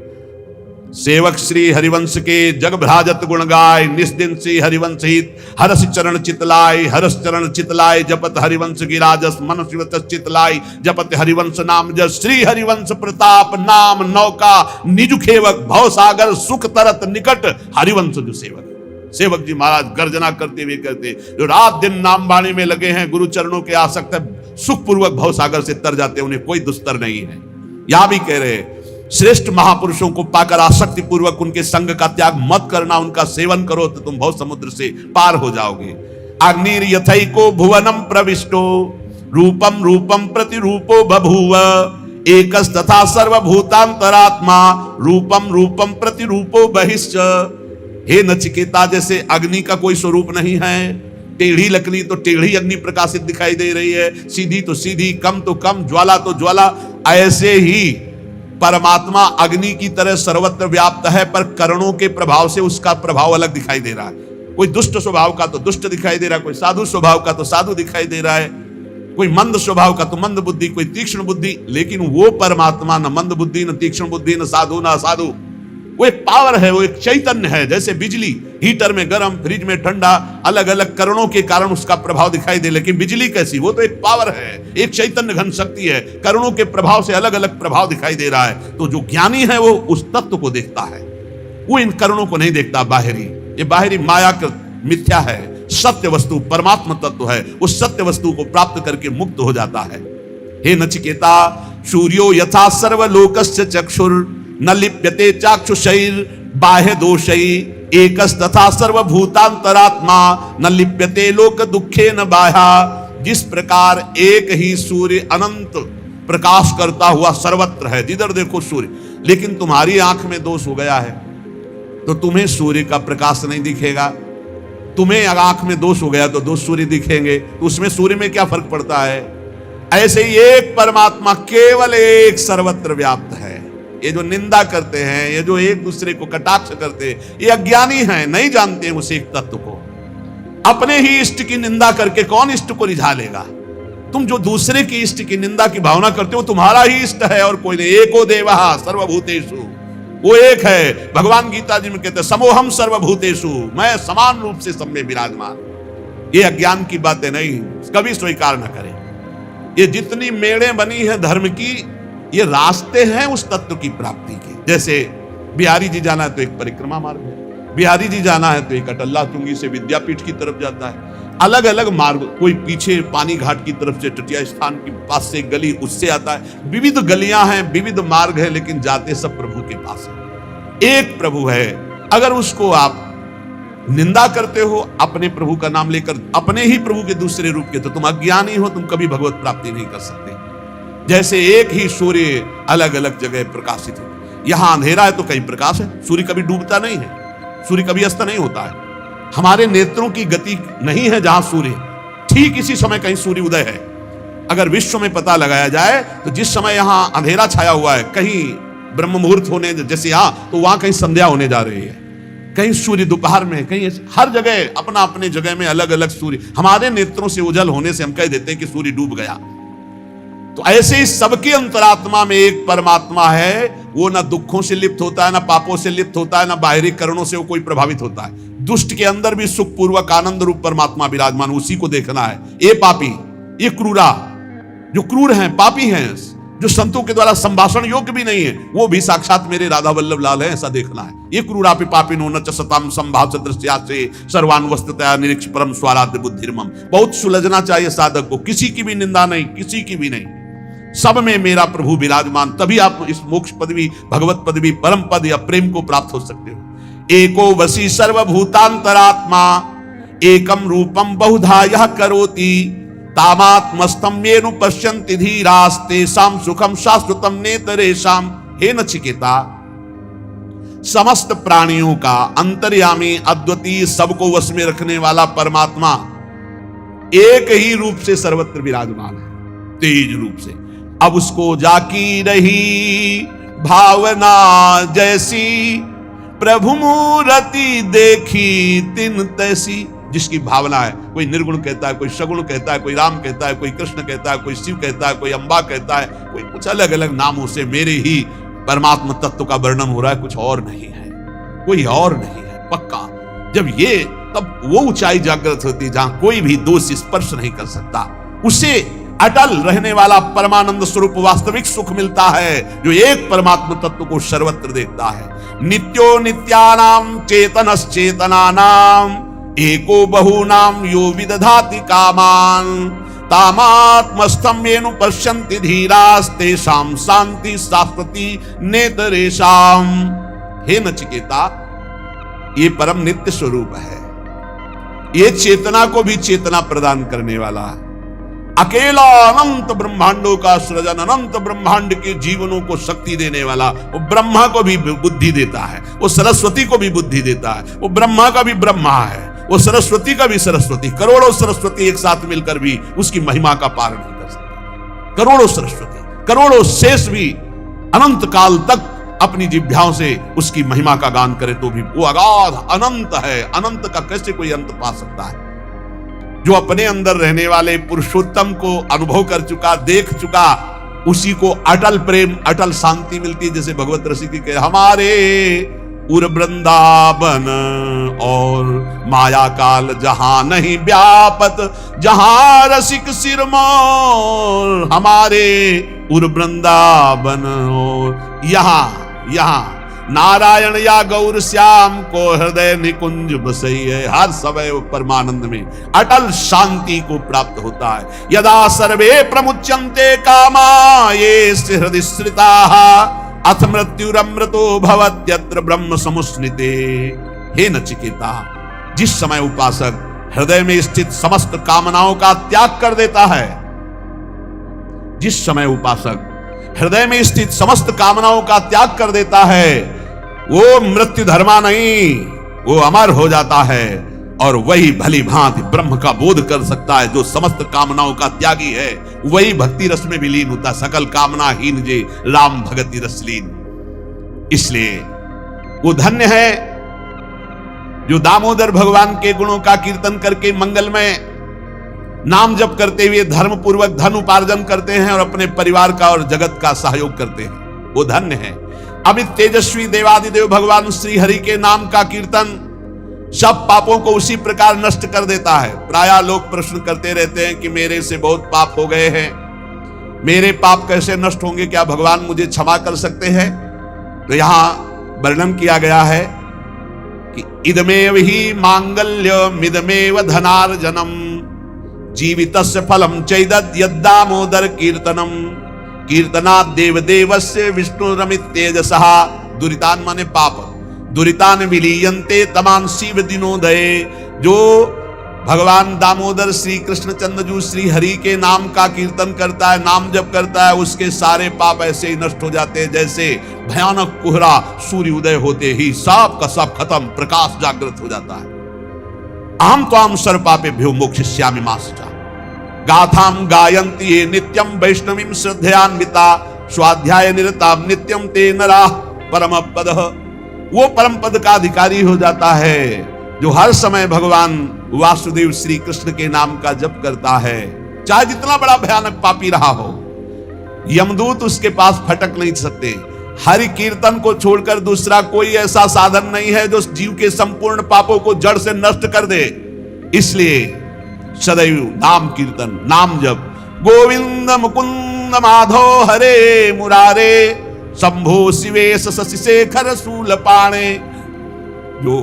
सेवक श्री हरिवंश के जग भ्राजत गुण गाय, निस्दिन से हरिवंश हित, हरस चरण चितलाय, हरस चरण चितलाय, जपत हरिवंश गिराजस, मन शिवत चितलाय, जपत हरिवंश नाम जस, श्री हरिवंश प्रताप नाम नौका, निज खेवक भव सागर, सुख तरत निकट हरिवंश जो सेवक। सेवक जी महाराज गर्जना करते हुए कहते, जो रात दिन नाम बाणी में लगे हैं, गुरु चरणों के आसक्त है, सुख पूर्वक भव सागर से तर जाते, उन्हें कोई दुस्तर नहीं है। यहां भी कह रहे श्रेष्ठ महापुरुषों को पाकर आसक्ति पूर्वक उनके संग का त्याग मत करना, उनका सेवन करो तो तुम भव समुद्र से पार हो जाओगे। अग्निर यथैको भुवनम प्रविष्टो, रूपम रूपम प्रतिरूपो बभूव, एकस तथा सर्वभूतांतरात्मा, रूपम रूपम प्रतिरूपो बहिश्च। हे नचिकेता, जैसे अग्नि का कोई स्वरूप नहीं है, टेढ़ी लकड़ी तो टेढ़ी अग्नि प्रकाशित दिखाई दे रही है, सीधी तो सीधी, कम तो कम, ज्वाला तो ज्वाला, ऐसे ही परमात्मा अग्नि की तरह सर्वत्र व्याप्त है, पर करणों के प्रभाव से उसका प्रभाव अलग दिखाई दे रहा है। कोई दुष्ट स्वभाव का तो दुष्ट दिखाई दे रहा है, कोई साधु स्वभाव का तो साधु दिखाई दे रहा है, कोई मंद स्वभाव का तो मंद बुद्धि, कोई तीक्ष्ण बुद्धि, लेकिन वो परमात्मा न मंद बुद्धि, न तीक्ष्ण बुद्धि, न साधु न असाधु, वो एक पावर है, वो एक चैतन्य है। जैसे बिजली हीटर में गर्म, फ्रिज में ठंडा, अलग अलग करणों के कारण उसका प्रभाव दिखाई दे, लेकिन बिजली कैसी? वो तो एक पावर है, एक चैतन्य घन शक्ति है, करणों के प्रभाव से अलग अलग प्रभाव दिखाई दे रहा है। तो जो ज्ञानी है वो उस तत्व को देखता है, वो इन करणों को नहीं देखता बाहरी। ये बाहरी मायाकृत मिथ्या है, सत्य वस्तु परमात्मा तत्व है, उस सत्य वस्तु को प्राप्त करके मुक्त हो जाता है। हे नचिकेता, सूर्यो यथा सर्वलोकस्य चक्षुर, न लिप्यते चाक्षुषैर बाह्य दोषै, एकस तथा सर्वभूतांतरात्मा, न लिप्यते लोक दुखे न बाह्या। जिस प्रकार एक ही सूर्य अनंत प्रकाश करता हुआ सर्वत्र है, जिधर देखो सूर्य, लेकिन तुम्हारी आंख में दोष हो गया है तो तुम्हें सूर्य का प्रकाश नहीं दिखेगा। तुम्हें आंख में दोष हो गया तो दो सूर्य दिखेंगे, तो उसमें सूर्य में क्या फर्क पड़ता है? ऐसे ही एक परमात्मा केवल एक सर्वत्र व्याप्त है। ये जो निंदा करते हैं, ये जो एक दूसरे को कटाक्ष करते हैं, ये अज्ञानी हैं, नहीं जानते हैं उस एक तत्व को। अपने ही इष्ट की निंदा करके कौन इष्ट को रिझा लेगा? तुम जो दूसरे की इष्ट की निंदा की भावना करते हो, तुम्हारा ही इष्ट है और कोई नहीं। एको देवः सर्वभूतेषु, वो एक है। भगवान गीता जी में कहते हैं समोहम सर्वभूतेषु, मैं समान रूप से सब में विराजमान। ये अज्ञान की बातें नहीं, कभी स्वीकार न करें। ये जितनी मेड़ें बनी है धर्म की, ये रास्ते हैं उस तत्व की प्राप्ति के। जैसे बिहारी जी जाना है तो एक परिक्रमा मार्ग है, बिहारी जी जाना है तो एक अटल्ला तुंगी से विद्यापीठ की तरफ जाता है। अलग अलग मार्ग, कोई पीछे पानी घाट की तरफ से टटिया स्थान के पास से गली उससे आता है। विविध गलियां हैं, विविध मार्ग है, लेकिन जाते सब प्रभु के पास है। एक प्रभु है। अगर उसको आप निंदा करते हो अपने प्रभु का नाम लेकर, अपने ही प्रभु के दूसरे रूप के, तो तुम अज्ञानी हो, तुम कभी भगवत प्राप्ति नहीं कर सकते। जैसे एक ही सूर्य अलग अलग जगह प्रकाशित हो, यहां अंधेरा है तो कहीं प्रकाश है। सूर्य कभी डूबता नहीं है, सूर्य कभी अस्त नहीं होता है। हमारे नेत्रों की गति नहीं है जहां सूर्य, ठीक इसी समय कहीं सूर्य उदय है। अगर विश्व में पता लगाया जाए तो जिस समय यहां अंधेरा छाया हुआ है, कहीं ब्रह्म मुहूर्त होने जैसे यहां, तो वहां कहीं संध्या होने जा रही है, कहीं सूर्य दोपहर में, कहीं हर जगह अपना अपने जगह में अलग अलग सूर्य। हमारे नेत्रों से उजल होने से हम कह देते हैं कि सूर्य डूब गया। तो ऐसे ही सबके अंतरात्मा में एक परमात्मा है, वो ना दुखों से लिप्त होता है, ना पापों से लिप्त होता है, ना बाहरी करणों से वो कोई प्रभावित होता है। दुष्ट के अंदर भी सुख पूर्वक आनंद रूप परमात्मा विराजमान, उसी को देखना है। ये पापी, ये क्रूरा, जो क्रूर हैं, पापी हैं, जो संतों के द्वारा संभाषण योग्य भी नहीं है, वो भी साक्षात मेरे राधा वल्लभ लाल है, ऐसा देखना है। ये क्रूरापि पापिनो न च सताम संभाव दृश्यासे सर्वान वस्तुतया निरीक्ष परम स्वाराध्य बुद्धिर्मम। बहुत सुलझना चाहिए साधक को, किसी की भी निंदा नहीं, किसी की भी नहीं, सब में मेरा प्रभु विराजमान। तभी आप इस मोक्ष पदवी, भगवत पदवी, परम पद या प्रेम को प्राप्त हो सकते हो। एको वसी सर्वभूतांतरात्मा एकम रूपम बहुधा यह करोति तामात्मस्तम येनु पश्यन्ति धीरास्तेषां सुखम शाश्वतम नेतरेषां। हे नचिकेता, समस्त प्राणियों का अंतर्यामी, अद्वितीय, सबको वश में रखने वाला परमात्मा एक ही रूप से सर्वत्र विराजमान है, तेज रूप से। अब उसको जाकी रही भावना जैसी, प्रभु मूर्ति देखी तिन तैसी। जिसकी भावना है, कोई निर्गुण कहता है, कोई सगुण कहता है, कोई राम कहता है, कोई कृष्ण कहता है, कोई शिव कहता है, कोई अंबा कहता है, कोई कुछ अलग अलग नामों से मेरे ही परमात्मा तत्व का वर्णन हो रहा है, कुछ और नहीं है, कोई और नहीं है पक्का। जब ये, तब वो ऊंचाई जागृत होती है जहां कोई भी दोष स्पर्श नहीं कर सकता। उसे अटल रहने वाला परमानंद स्वरूप वास्तविक सुख मिलता है, जो एक परमात्मा तत्व को सर्वत्र देखता है। नित्यो नित्यानाम चेतनश्चेतनानाम एको बहुनाम यो विदधाति कामान तामात्मस्थं येनु पश्यन्ति धीरास्तेषां शांति शाश्वती नेतरेषां। हे नचिकेता, ये परम नित्य स्वरूप है, ये चेतना को भी चेतना प्रदान करने वाला है। अकेला अनंत ब्रह्मांडों का सृजन, अनंत ब्रह्मांड के जीवनों को शक्ति देने वाला, वो ब्रह्मा को भी बुद्धि देता है, वो सरस्वती को भी बुद्धि देता है, वो ब्रह्मा का भी ब्रह्मा है, वो सरस्वती का भी सरस्वती। करोड़ों सरस्वती एक साथ मिलकर भी उसकी महिमा का पार नहीं कर सकते। करोड़ों सरस्वती, करोड़ों शेष भी अनंत काल तक अपनी जिह्वाओं से उसकी महिमा का गान करे तो भी वो अगाध अनंत है। अनंत का कैसे कोई अंत पा सकता है? जो अपने अंदर रहने वाले पुरुषोत्तम को अनुभव कर चुका, देख चुका, उसी को अटल प्रेम, अटल शांति मिलती है। जैसे भगवत रसिक के हमारे उर वृंदावन और माया काल जहां नहीं व्यापत, जहां रसिक सिरमौर, हमारे उर वृंदावन और यहाँ नारायण या गौर श्याम को हृदय निकुंज बसैये। हर समय परमानंद में अटल शांति को प्राप्त होता है। यदा सर्वे प्रमुच्यन्ते कामा ये हृदय श्रिताः अथ मृत्युरमृतो भवत्यत्र ब्रह्म समुस्निते। हे नचिकेता, जिस समय उपासक हृदय में स्थित समस्त कामनाओं का त्याग कर देता है, जिस समय उपासक हृदय में स्थित समस्त कामनाओं का त्याग कर देता है, वो मृत्यु धर्मा नहीं, वो अमर हो जाता है और वही भली भांति ब्रह्म का बोध कर सकता है। जो समस्त कामनाओं का त्यागी है वही भक्ति रस में विलीन होता। सकल कामना हीन जे राम भगति रसलीन। इसलिए वो धन्य है जो दामोदर भगवान के गुणों का कीर्तन करके मंगलमय नाम जप करते हुए धर्म पूर्वक धन उपार्जन करते हैं और अपने परिवार का और जगत का सहयोग करते हैं। वो धन्य है। अमित तेजस्वी देवादिदेव भगवान श्री हरि के नाम का कीर्तन सब पापों को उसी प्रकार नष्ट कर देता है। प्रायः लोग प्रश्न करते रहते हैं कि मेरे से बहुत पाप हो गए हैं, मेरे पाप कैसे नष्ट होंगे, क्या भगवान मुझे क्षमा कर सकते हैं? तो यहां वर्णन किया गया है कि इदमेव ही मांगल्यमिदमेव धनार्जनम जीवितस्य फलम चैदद यद्दामोदर कीर्तनम कीर्तनात् देवदेवस्य विष्णुरमित तेजसः। दुरितान माने पाप, दुरितान विलीयन्ते तमान शिव दिनोदये। जो भगवान दामोदर श्री कृष्ण चंद्रजू श्री हरि के नाम का कीर्तन करता है, नाम जप करता है, उसके सारे पाप ऐसे ही नष्ट हो जाते हैं जैसे भयानक कोहरा सूर्य उदय होते ही सब का सब खत्म, प्रकाश जागृत हो जाता है। अहम त्वाम सर्वपापेभ्यो मोक्षयिष्यामि मा शुचा। गाथाम गायन्ति ये नित्यम वैष्णवीं श्रद्धयान्विता स्वाध्याय निरताम नित्यम ते नराः परम पदः। वो परम पद का अधिकारी हो जाता है जो हर समय भगवान वासुदेव श्री कृष्ण के नाम का जप करता है, चाहे जितना बड़ा भयानक पापी रहा हो, यमदूत उसके पास फटक नहीं सकते। हरि कीर्तन को छोड़कर दूसरा कोई ऐसा साधन नहीं है जो जीव के संपूर्ण पापों को जड़ से नष्ट कर दे। इसलिए सदैव नाम कीर्तन, नाम जप। गोविंद मुकुंद माधो हरे मुरारे शंभो शिवेश शशि शेखर शूलपाणे। जो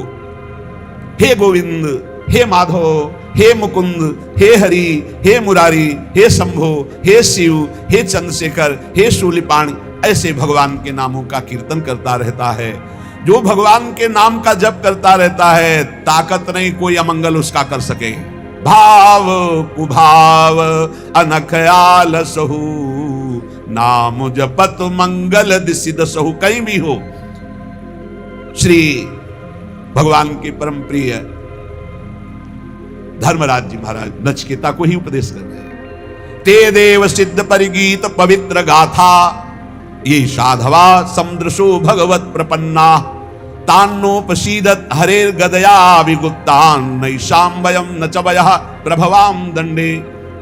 हे गोविंद, हे माधव, हे मुकुंद, हे हरि, हे मुरारी, हे शंभो, हे शिव, हे चंद्रशेखर, हे शूलिपाण, ऐसे भगवान के नामों का कीर्तन करता रहता है। जो भगवान के नाम का जप करता रहता है, ताकत नहीं कोई अमंगल उसका कर सके। भाव कुभाव अनख आलसहु नाम जपत मंगल दिसि दसहु। कहीं भी हो, श्री भगवान के परम प्रिय धर्मराज जी महाराज नचिकेता को ही उपदेश कर रहे हैं। ते देव सिद्ध परिगीत पवित्र गाथा ये साधवा समदृशो भगवत प्रपन्ना तान्नोपसीदत हरेर गदया विगुप्तान नैषाम वयम न च वयः प्रभवाम दंडे।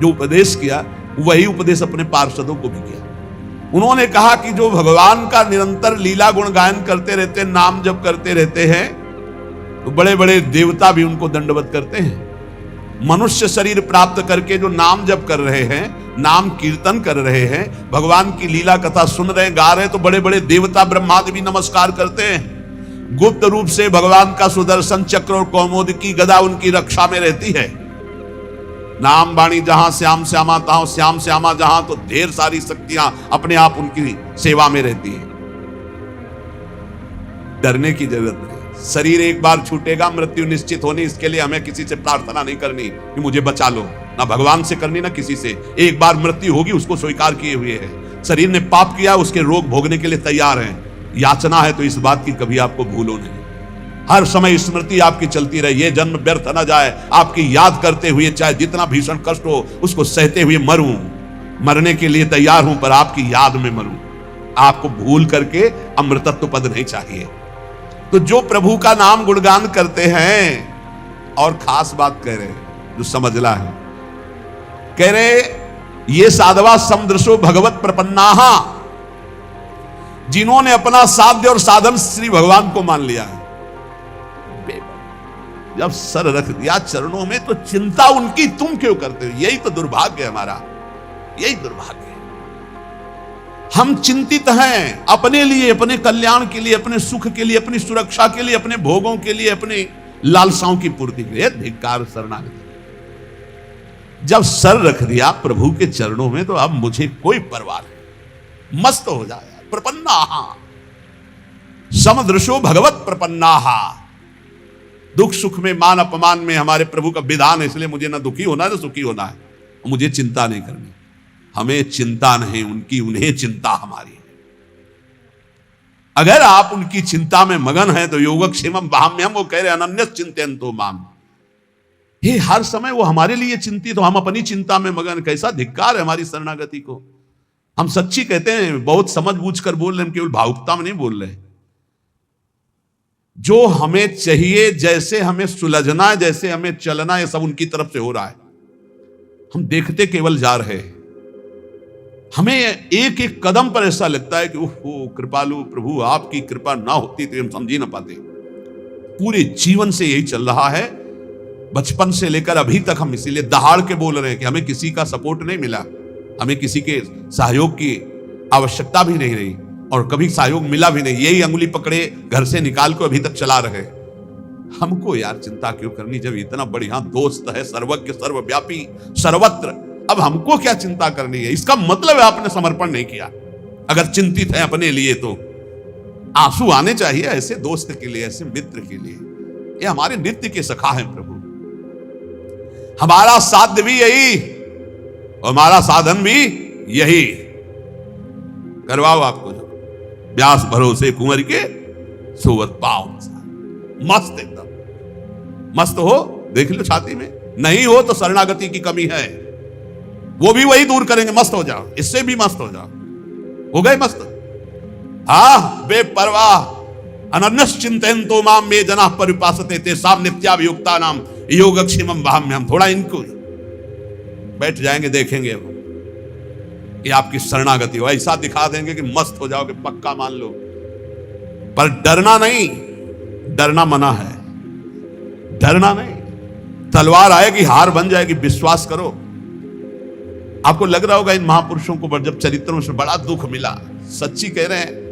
जो उपदेश किया वही उपदेश अपने पार्षदों को भी किया। उन्होंने कहा कि जो भगवान का निरंतर लीला गुण गायन करते रहते हैं, नाम जप करते रहते हैं, तो बड़े बड़े देवता भी उनको दंडवत करते हैं। मनुष्य शरीर प्राप्त करके जो नाम जप कर रहे हैं, नाम कीर्तन कर रहे हैं, भगवान की लीला कथा सुन रहे हैं, गा रहे हैं, तो बड़े बड़े देवता ब्रह्मादि भी नमस्कार करते हैं। गुप्त रूप से भगवान का सुदर्शन चक्र और कौमोद की गदा उनकी रक्षा में रहती है। नाम बाणी जहां श्याम श्यामा तहां श्याम श्यामा जहां, तो ढेर सारी शक्तियां अपने आप उनकी सेवा में रहती है। डरने की जरूरत नहीं। शरीर एक बार छूटेगा, मृत्यु निश्चित होनी, इसके लिए हमें किसी से प्रार्थना नहीं करनी कि मुझे बचा लो, ना भगवान से करनी ना किसी से। एक बार मृत्यु होगी, उसको स्वीकार किए हुए है। शरीर ने पाप किया, उसके रोग भोगने के लिए तैयार है। याचना है तो इस बात की कभी आपको भूलो नहीं। हर समय स्मृति आपकी चलती रहे, ये जन्म व्यर्थ न जाए, आपकी याद करते हुए चाहे जितना भीषण कष्ट हो उसको सहते हुए मरूं। मरने के लिए तैयार हूं पर आपकी याद में मरूं। आपको भूल करके अमृतत्व पद नहीं चाहिए। तो जो प्रभु का नाम गुणगान करते हैं, और खास बात कह रहे जो समझला है, कह रहे ये साधवा समदृशो भगवत प्रपन्नाहा, जिन्होंने अपना साध्य और साधन श्री भगवान को मान लिया है। जब सर रख दिया चरणों में तो चिंता उनकी तुम क्यों करते हो? यही तो दुर्भाग्य है हमारा, यही दुर्भाग्य है। हम चिंतित हैं अपने लिए, अपने कल्याण के लिए, अपने सुख के लिए, अपनी सुरक्षा के लिए, अपने भोगों के लिए, अपने लालसाओं की पूर्ति के लिए। धिक्कार शरणागति। जब सर रख दिया प्रभु के चरणों में तो अब मुझे कोई परवाह नहीं, मस्त हो जाए। प्रपन्नाहा समदृशो भगवत प्रपन्नाहा। दुख सुख में, मान अपमान में हमारे प्रभु का विधान है, इसलिए मुझे ना दुखी होना है ना सुखी होना है। मुझे चिंता नहीं करनी। हमें चिंता नहीं उनकी, उन्हें चिंता हमारी है। अगर आप उनकी चिंता में मगन हैं तो योगक्षेमम वहाम्यहम, वो कह रहे अनन्यस चिंतयन्तो माम। ये हर समय वो हमारे लिए चिंतित, तो हम अपनी चिंता में मगन। कैसा धिक्कार है हमारी शरणागति को। हम सच्ची कहते हैं, बहुत समझ बूझ कर बोल रहे हैं, हम केवल भावुकता में नहीं बोल रहे। जो हमें चाहिए, जैसे हमें सुलझना है, जैसे हमें चलना है, सब उनकी तरफ से हो रहा है। हम देखते केवल जा रहे हैं। हमें एक एक कदम पर ऐसा लगता है कि ओहो कृपालु प्रभु, आपकी कृपा ना होती तो हम समझ ही ना पाते। पूरे जीवन से यही चल रहा है, बचपन से लेकर अभी तक हम इसीलिए दहाड़ के बोल रहे हैं कि हमें किसी का सपोर्ट नहीं मिला, हमें किसी के सहयोग की आवश्यकता भी नहीं रही, और कभी सहयोग मिला भी नहीं। यही अंगुली पकड़े घर से निकाल को अभी तक चला रहे। हमको यार चिंता क्यों करनी, जब इतना बढ़िया दोस्त है, सर्वज्ञ सर्वव्यापी सर्वत्र। अब हमको क्या चिंता करनी है? इसका मतलब है आपने समर्पण नहीं किया। अगर चिंतित है अपने लिए तो आंसू आने चाहिए ऐसे दोस्त के लिए, ऐसे मित्र के लिए। ये हमारे नित्य के सखा हैं प्रभु। हमारा साध्य भी यही और हमारा साधन भी यही। करवाओ आपको जो व्यास भरोसे कुंवर के सोवत पाओ। मस्त, एकदम मस्त हो, देख लो छाती में। नहीं हो तो शरणागति की कमी है, वो भी वही दूर करेंगे। मस्त हो जाओ, इससे भी मस्त हो जाओ। हो गए मस्त। हाँ, बेपरवाह अनन्यश्चिंतयन्तो माम मे जनाः परिपासते तेषां नित्याभियुक्ता नाम योगक्षेमं वहाम्यहम्। थोड़ा इनको बैठ जाएंगे, देखेंगे कि आपकी शरणागति हो। ऐसा दिखा देंगे कि मस्त हो जाओगे, पक्का मान लो। पर डरना नहीं, डरना मना है, डरना नहीं। तलवार आएगी, हार बन जाएगी, विश्वास करो। आपको लग रहा होगा इन महापुरुषों को जब चरित्रों से बड़ा दुख मिला। सच्ची कह रहे हैं,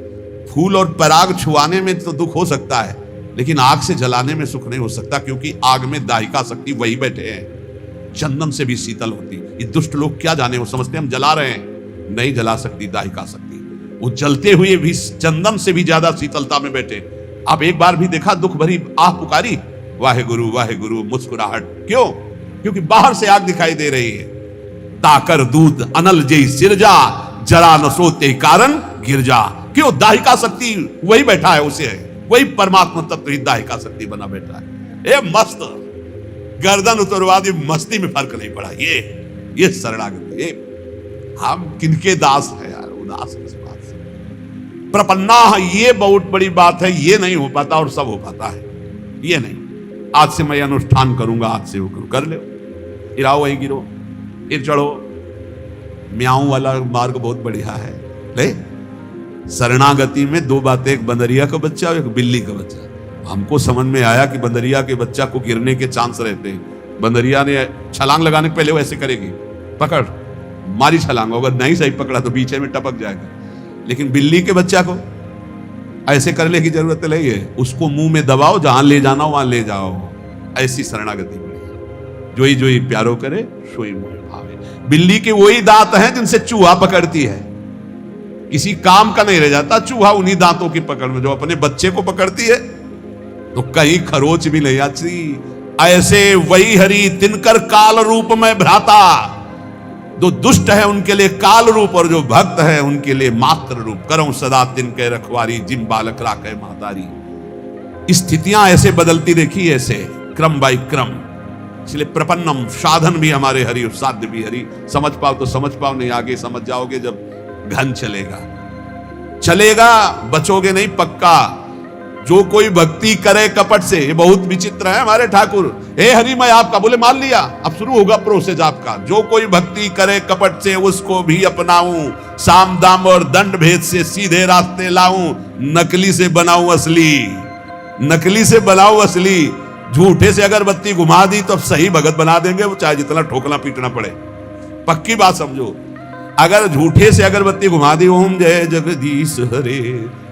फूल और पराग छुआने में तो दुख हो सकता है, लेकिन आग से जलाने में सुख नहीं हो सकता, क्योंकि आग में दाहिका शक्ति वही बैठे हैं। चंदन से भी शीतल होती। ये दुष्ट लोग क्या जाने, वो समझते हम जला रहे हैं, नहीं जला सकती दाहिका शक्ति। वो जलते हुए भी चंदन से भी ज्यादा शीतलता में बैठे। आप एक बार भी देखा दुख भरी आह पुकारी, वाहे गुरु मुस्कुराहट। क्यों? क्योंकि बाहर से आग दिखाई दे रही है। ताकर दूध अनल जय सिरजा, जरा न सोते कारण गिरजा। क्यों? दाहिका शक्ति वही बैठा है, उसे है वही परमात्मा तत्व ही दाहिका शक्ति बना बैठा है। मस्त गर्दन उतरवा दी, मस्ती में फर्क नहीं पड़ा। ये शरणागति। हम किनके दास है यार, उदास किस बात से। प्रपन्ना, ये बहुत बड़ी बात है। ये नहीं हो पाता और सब हो पाता है। ये नहीं, आज से मैं अनुष्ठान करूंगा, आज से वो करूं, कर ले। गिराओ वही गिरो, फिर चढ़ो। म्याऊं वाला मार्ग बहुत बढ़िया है। ले, शरणागति में दो बातें, एक बंदरिया का बच्चा और एक बिल्ली का बच्चा। हमको समझ में आया कि बंदरिया के बच्चा को गिरने के चांस रहते हैं। बंदरिया ने छलांग लगाने के पहले वो ऐसे करेगी, पकड़ मारी छलांग, अगर नहीं सही पकड़ा तो बीचे में टपक जाएगा। लेकिन बिल्ली के बच्चा को ऐसे करने की जरूरत नहीं है, उसको मुंह में दबाओ, जहां ले जाना वहां ले जाओ। ऐसी शरणागति बढ़िया। जोई प्यारो करे सोई मोहि भावे। बिल्ली के वही दांत हैं जिनसे चूहा पकड़ती है, किसी काम का नहीं रह जाता चूहा उन्हीं दांतों की पकड़ में। जो अपने बच्चे को पकड़ती है तो कहीं खरोच भी नहीं आती। ऐसे वही हरि तिनकर काल रूप में भ्राता। जो दुष्ट है उनके लिए काल रूप, और जो भक्त है उनके लिए मात्र रूप। करो सदा तिनके रखवारी, जिम बालक राखे महतारी। स्थितियां ऐसे बदलती देखी, ऐसे क्रम बाय क्रम। इसलिए प्रपन्नम, साधन भी हमारे हरि और साध्य भी हरि। समझ पाओ तो समझ पाओ, नहीं आगे समझ जाओगे जब घन चलेगा, बचोगे नहीं पक्का। जो कोई भक्ति करे कपट से, ये बहुत विचित्र है हमारे ठाकुर। हे हरि मैं आपका, बोले मान लिया, अब शुरू होगा प्रोसेस आपका। जो कोई भक्ति करे कपट से, उसको भी अपनाऊं। साम दाम और दंड भेद से सीधे रास्ते लाऊं। नकली से बनाऊं असली, नकली से बनाऊं असली। झूठे से अगरबत्ती घुमा दी तो अब सही भगत बना देंगे, वो चाहे जितना ठोकना पीटना पड़े। पक्की बात समझो। अगर झूठे से अगरबत्ती घुमा दी, ओम जय जगदीश हरे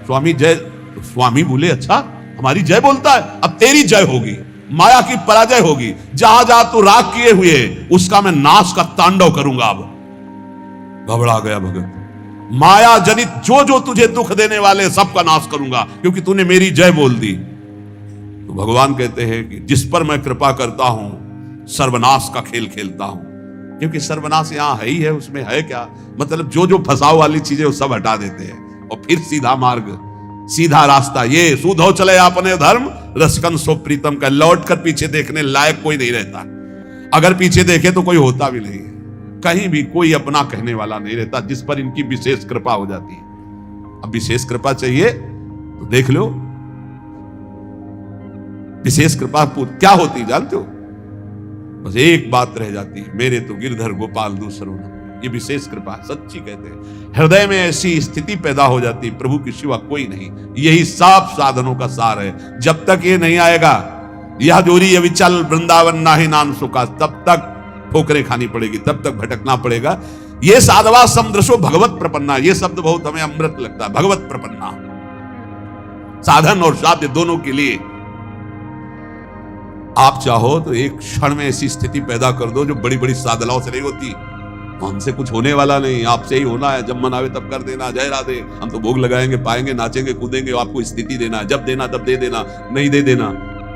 स्वामी जय, तो स्वामी बोले अच्छा हमारी जय बोलता है, अब तेरी जय होगी, माया की पराजय होगी। जहां जहां तू राग किए हुए उसका मैं नाश का तांडव करूंगा। अब घबरा गया भगत। माया जनित जो जो तुझे दुख देने वाले सबका नाश करूंगा, क्योंकि तूने मेरी जय बोल दी। तो भगवान कहते हैं कि जिस पर मैं कृपा करता हूं सर्वनाश का खेल खेलता हूं। क्योंकि सर्वनाश यहां है ही है, उसमें है क्या, मतलब जो जो फसाव वाली चीजें वो सब हटा देते हैं और फिर सीधा मार्ग, सीधा रास्ता। ये सूधो चले अपने धर्म, रसकन सो प्रीतम का। लौट कर पीछे देखने लायक कोई नहीं रहता। अगर पीछे देखे तो कोई होता भी नहीं है, कहीं भी कोई अपना कहने वाला नहीं रहता, जिस पर इनकी विशेष कृपा हो जाती है। अब विशेष कृपा चाहिए तो देख लो, विशेष कृपा क्या होती जानते हो? बस एक बात रह जाती है, मेरे तो गिरधर गोपाल दूसरों न। ये विशेष कृपा सच्ची कहते हैं। हृदय में ऐसी स्थिति पैदा हो जाती, प्रभु के सिवा कोई नहीं। यही सब साधनों का सार है। जब तक ये नहीं आएगा, यह जोरी अविचल वृंदावन नाहि नाम सुखा, तब तक ठोकरें खानी पड़ेगी, तब तक भटकना पड़ेगा। ये साधवा समदृशो भगवत प्रपन्ना, ये शब्द बहुत हमें अमृत लगता है। भगवत प्रपन्ना, साधन और साध्य दोनों के लिए आप चाहो तो एक क्षण में ऐसी स्थिति पैदा कर दो जो बड़ी बड़ी साधनाओं से नहीं होती। हमसे कुछ होने वाला नहीं, आपसे ही होना है। जब मन आवे तब कर देना, जय राधे। हम तो भोग लगाएंगे, पाएंगे, नाचेंगे, कूदेंगे। आपको स्थिति देना, जब देना तब दे देना, नहीं दे देना।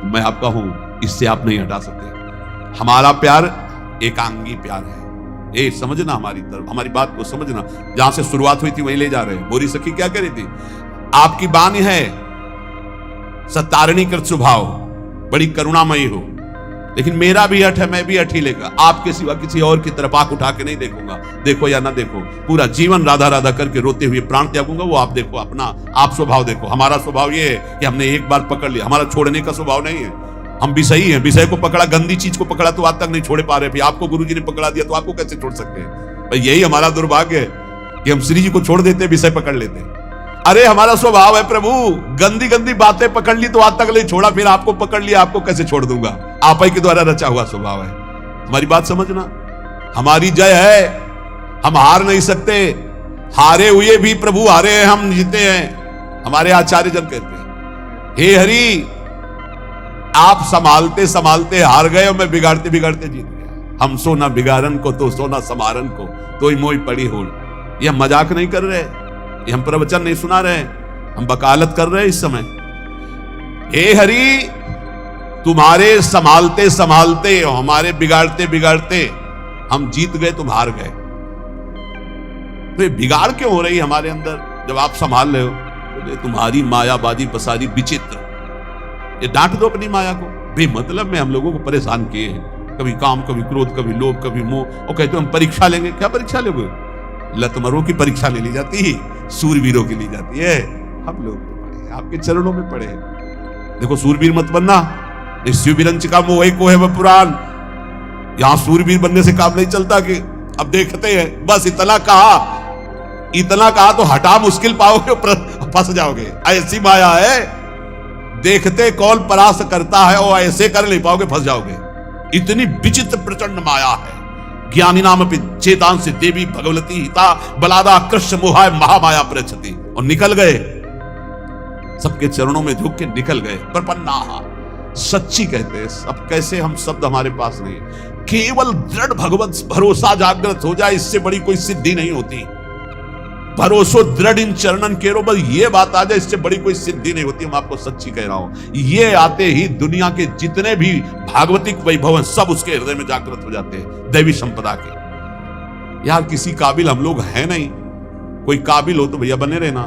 मैं आपका हूं, इससे आप नहीं हटा सकते। हमारा प्यार एकांगी प्यार है। ए समझना, हमारी तरफ, हमारी बात को समझना। जहां से शुरुआत हुई थी वहीं ले जा रहे हैं। मोरी सखी क्या कह रही थी? आपकी बानी है सतारणी कृत स्वभाव, बड़ी करुणामयी हो, लेकिन मेरा भी हठ है, मैं भी हठ ही लेगा। आपके सिवा किसी और की तरफ आंख उठा के नहीं देखूंगा। देखो या ना देखो, पूरा जीवन राधा राधा करके रोते हुए प्राण त्यागूंगा। वो आप देखो, अपना आप स्वभाव देखो। हमारा स्वभाव ये है कि हमने एक बार पकड़ लिया, हमारा छोड़ने का स्वभाव नहीं है। हम विषयी हैं, विषय को पकड़ा, गंदी चीज को पकड़ा तो आज तक नहीं छोड़ पा रहे। आपको गुरुजी ने पकड़ा दिया तो आपको कैसे छोड़ सकते हैं? भाई यही हमारा दुर्भाग्य है कि हम श्री जी को छोड़ देते, विषय पकड़ लेते। अरे हमारा स्वभाव है प्रभु, गंदी गंदी बातें पकड़ ली तो आज तक नहीं छोड़ा, फिर आपको पकड़ लिया, आपको कैसे छोड़ दूंगा? आप ही के द्वारा रचा हुआ स्वभाव है। हमारी बात समझना, हमारी जय है, हम हार नहीं सकते। हारे हुए भी प्रभु हारे हैं, हम जीते हैं। हमारे आचार्य जन कहते हैं, हे हरि, आप संभालते संभालते हार गए और मैं बिगाड़ते बिगाड़ते जीत गया। हम सोना बिगाड़न को तो सोना संभारन को, तो ही मोई पड़ी हो। ये हम मजाक नहीं कर रहे, ये हम प्रवचन नहीं सुना रहे, हम वकालत कर रहे हैं इस समय। हे हरि, तुम्हारे संभालते संभालते और हमारे बिगाड़ते बिगाड़ते हम जीत गए, तुम हार गए। तो ये बिगाड़ क्यों हो रही है हमारे अंदर जब आप संभाल रहे हो? तो तुम्हारी मायाबाजी पसारी विचित्र। ये डांट दो अपनी माया को। बेमतलब में हम लोगों को परेशान किए हैं, कभी काम, कभी क्रोध, कभी लोभ, कभी मोह, और कहते हो हम परीक्षा लेंगे। क्या परीक्षा लोगे? लतमरों की परीक्षा ले ली जाती है, सूरवीरों की ली जाती है। हम लोग पढ़े, आपके चरणों में पढ़े। देखो, सूरवीर मत बनना, शिवविरंच का मोह को है वह पुराण। यहां सूरवीर बनने से काम नहीं चलता कि अब देखते हैं, बस इतना कहा तो हटा मुश्किल पाओगे, फंस जाओगे। ऐसी माया है, देखते कौन परास्त करता है और ऐसे कर नहीं पाओगे, फंस जाओगे। इतनी विचित्र प्रचंड माया है। ज्ञानी नाम चेतान से देवी भगवती हिता बलादा कृष्ण मोहाय महामाया प्रचति। और निकल गए, सबके चरणों में झुक के निकल गए। प्रपन्ना सच्ची कहते हैं। अब कैसे हम शब्द हमारे पास नहीं, केवल दृढ़ भगवत भरोसा जागृत हो जाए, इससे बड़ी कोई सिद्धि नहीं होती। भरोसो दृढ़ इन चरणन केरो, बस ये बात आ जाए, इससे बड़ी कोई सिद्धि नहीं होती। मैं आपको सच्ची कह रहा हूं। ये आते ही दुनिया के जितने भी भागवतिक वैभव हैं सब उसके हृदय में जागृत हो जाते हैं, दैवी संपदा के। यार किसी काबिल हम लोग हैं नहीं। कोई काबिल हो तो भैया बने रहना।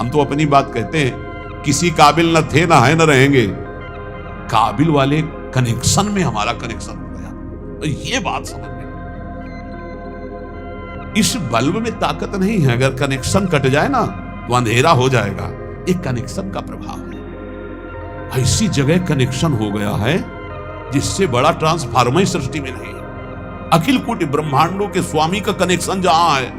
हम तो अपनी बात कहते हैं, किसी काबिल न थे, ना है, न रहेंगे। काबिल वाले कनेक्शन में हमारा कनेक्शन हो गया, तो ये बात समझ में। इस बल्ब में ताकत नहीं है, अगर कनेक्शन कट जाए ना तो अंधेरा हो जाएगा। एक कनेक्शन का प्रभाव है। ऐसी जगह कनेक्शन हो गया है जिससे बड़ा ट्रांसफार्मर सृष्टि में नहीं है। अखिल कोटि ब्रह्मांडों के स्वामी का कनेक्शन जहां है,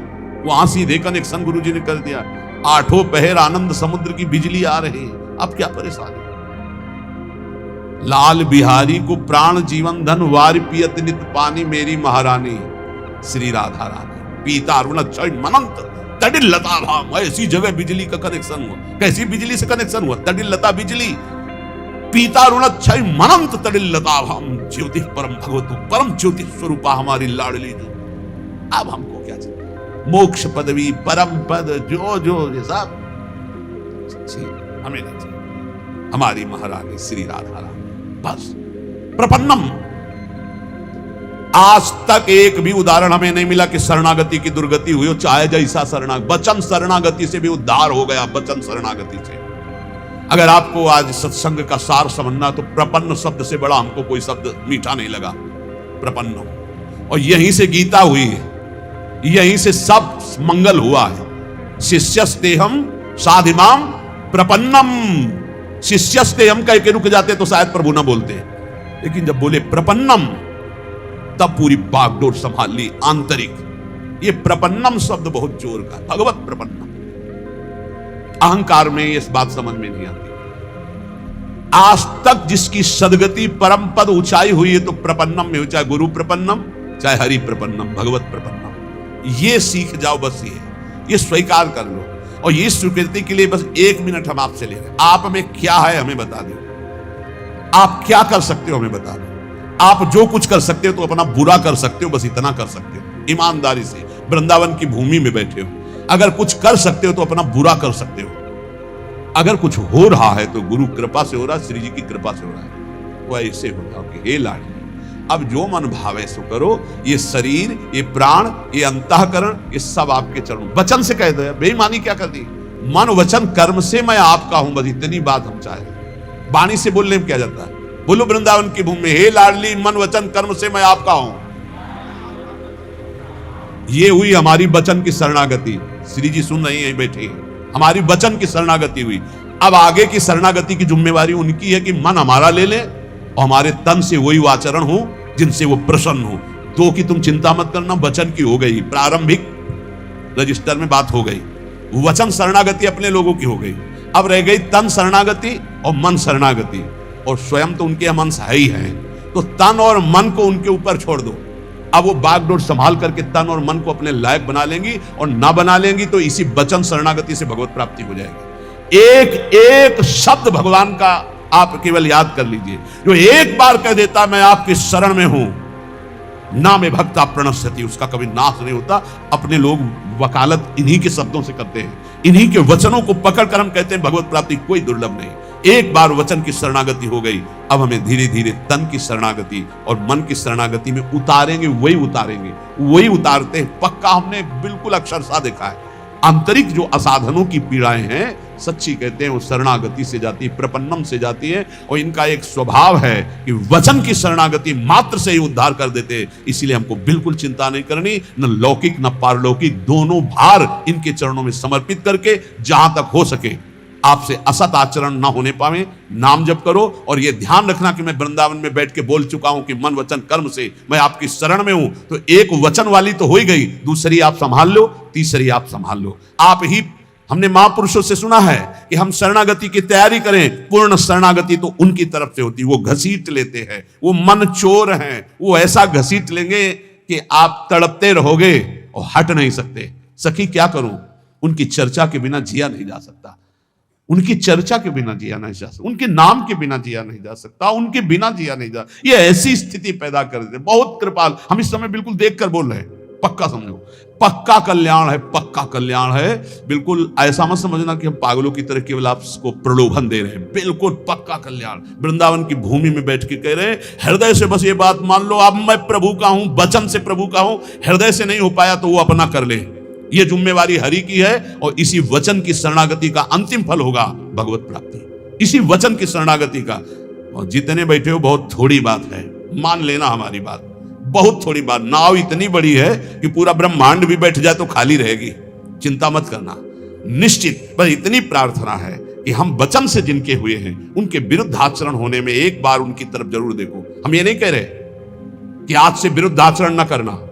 वहां सीधे कनेक्शन गुरुजी ने कर दिया। आठों पहर आनंद समुद्र की बिजली आ रही है। अब क्या परेशानी? लाल बिहारी को प्राण जीवन धन वार पियत नित पानी, मेरी महारानी श्री राधा रानी। पीता अरुण क्षय मनंत तडिल लता भाम। ऐसी जगह बिजली का कनेक्शन हुआ। कैसी बिजली से कनेक्शन हुआ? तडिल लता बिजली। पीता अरुण क्षय मनंत तडिल लता भाम। ज्योति परम भगवतु परम ज्योति स्वरूपा हमारी लाडली जो। अब हमको क्या चाहिए? मोक्ष पदवी, परम पद, जो ये सब हमें नहीं चाहिए। हमारी महारानी श्री राधा रानी बस। प्रपन्नम। आज तक एक भी उदाहरण हमें नहीं मिला कि शरणागति की दुर्गति हुई हो, चाहे जैसा वचन शरणागति से भी उद्धार हो गया। वचन शरणागति से। अगर आपको आज सत्संग का सार समझना तो प्रपन्न शब्द से बड़ा हमको कोई शब्द मीठा नहीं लगा। प्रपन्न। और यहीं से गीता हुई है, यहीं से सब मंगल हुआ है। शिष्यस्तेहम साधिमाम प्रपन्नम। शिष्यस्तेहम कह के रुक जाते तो शायद प्रभु ना बोलते, लेकिन जब बोले प्रपन्नम तब पूरी बागडोर संभाल ली आंतरिक। ये प्रपन्नम शब्द बहुत जोर का, भगवत प्रपन्नम। अहंकार में इस बात समझ में नहीं आती। आज तक जिसकी सदगति परम पद ऊंचाई हुई है तो प्रपन्नम में, चाहे गुरु प्रपन्नम, चाहे हरि प्रपन्नम, भगवत प्रपन्नम। ये सीख जाओ, बस ये स्वीकार कर लो। और ये स्वीकृति के लिए बस 1 मिनट हम आपसे ले रहे हैं। आप में क्या है हमें बता दो। आप क्या कर सकते हो हमें बता दो। आप जो कुछ कर सकते हो तो अपना बुरा कर सकते हो, बस इतना कर सकते हो ईमानदारी से। वृंदावन की भूमि में बैठे हो, अगर कुछ कर सकते हो तो अपना बुरा कर सकते हो। अगर कुछ हो रहा है तो गुरु कृपा से हो रहा है, श्री जी की कृपा से हो रहा है। वो ऐसे होता कि हे लाडली, अब जो मन भावे सो करो। ये शरीर, ये प्राण, ये अंतःकरण, ये सब आपके चरणों। वचन से कह दो, बेईमानी क्या कर दी। मन वचन कर्म से मैं आपका हूं, बस इतनी बात हम चाहे। वाणी से बोलने में क्या जाता है। बोलो वृंदावन की भूमि में, हे लाडली मन वचन कर्म से मैं आपका हूं। ये हुई हमारी वचन की शरणागति। श्री जी सुन रही हैं बैठे, हमारी वचन की शरणागति हुई। अब आगे की शरणागति की जिम्मेवारी उनकी है कि मन हमारा ले ले और हमारे तन से वही आचरण हो जिनसे वो प्रसन्न हो। तो कि तुम चिंता मत करना, वचन की हो गई, प्रारंभिक रजिस्टर में बात हो गई। वचन शरणागति अपने लोगों की हो गई। अब रह गई तन शरणागति और मन शरणागति, और स्वयं तो उनके मन से ही है। तो तन और मन को उनके ऊपर छोड़ दो। अब वो बागडोर संभाल करके तन और मन को अपने लायक बना लेंगी, और ना बना लेंगी तो इसी वचन शरणागति से भगवत प्राप्ति हो जाएगी। एक एक शब्द भगवान का आप केवल याद कर लीजिए। जो एक बार कह देता मैं आपकी शरण में हूं, ना में भक्ता प्रणश्यति, उसका कभी नाश नहीं होता। अपने लोग वकालत इन्हीं के शब्दों से करते हैं, इन्हीं के वचनों को पकड़कर हम कहते हैं भगवत प्राप्ति कोई दुर्लभ नहीं। एक बार वचन की शरणागति हो गई, अब हमें धीरे धीरे तन की शरणागति और मन की शरणागति में उतारेंगे। वही उतारते हैं पक्का। हमने बिल्कुल अक्षरशः देखा है। आंतरिक जो असाधनों की पीड़ाएं हैं, सच्ची कहते हैं वो शरणागति से जाती है, प्रपन्नम से जाती है। और इनका एक स्वभाव है कि वचन की शरणागति मात्र से ही उद्धार कर देते हैं। इसीलिए हमको बिल्कुल चिंता नहीं करनी, न लौकिक न पारलौकिक, दोनों भार इनके चरणों में समर्पित करके जहां तक हो सके आपसे असत आचरण ना होने पावे, नाम जप करो। और ये ध्यान रखना कि मैं वृंदावन में बैठ के बोल चुका हूं कि मन वचन कर्म से मैं आपकी शरण में हूं। तो एक वचन वाली तो हो ही गई, दूसरी आप संभाल लो, तीसरी आप संभाल लो। आप ही, हमने महापुरुषों से सुना है कि हम शरणागति की तैयारी करें। पूर्ण शरणागति तो उनकी तरफ से होती, वो घसीट लेते हैं, वो मन चोर हैं, वो ऐसा घसीट लेंगे कि आप तड़पते रहोगे और हट नहीं सकते। सखी क्या करूं, उनकी चर्चा के बिना जिया नहीं जा सकता, उनकी चर्चा के बिना जिया नहीं जा सकता, उनके नाम के बिना जिया नहीं जा सकता, उनके बिना जिया नहीं जा। ये ऐसी स्थिति पैदा कर देते, बहुत कृपाल। हम इस समय बिल्कुल देखकर बोल रहे हैं, पक्का समझो, पक्का कल्याण है, पक्का कल्याण है। बिल्कुल ऐसा मत समझना कि हम पागलों की तरह केवल आपको प्रलोभन दे रहे हैं। बिल्कुल पक्का कल्याण। वृंदावन की भूमि में बैठ के कह रहे हैं, हृदय से बस ये बात मान लो, अब मैं प्रभु का हूं, वचन से प्रभु का हूं। हृदय से नहीं हो पाया तो वो अपना कर ले, ये जिम्मेवारी हरि की है। और इसी वचन की शरणागति का अंतिम फल होगा भगवत प्राप्ति, इसी वचन की शरणागति का। और जितने बैठे हो बहुत थोड़ी बात है, मान लेना हमारी बात, बहुत थोड़ी बात। नाव इतनी बड़ी है कि पूरा ब्रह्मांड भी बैठ जाए तो खाली रहेगी, चिंता मत करना निश्चित। पर इतनी प्रार्थना है कि हम वचन से जिनके हुए हैं उनके विरुद्ध आचरण होने में एक बार उनकी तरफ जरूर देखो। हम ये नहीं कह रहे कि आज से विरुद्ध आचरण न करना,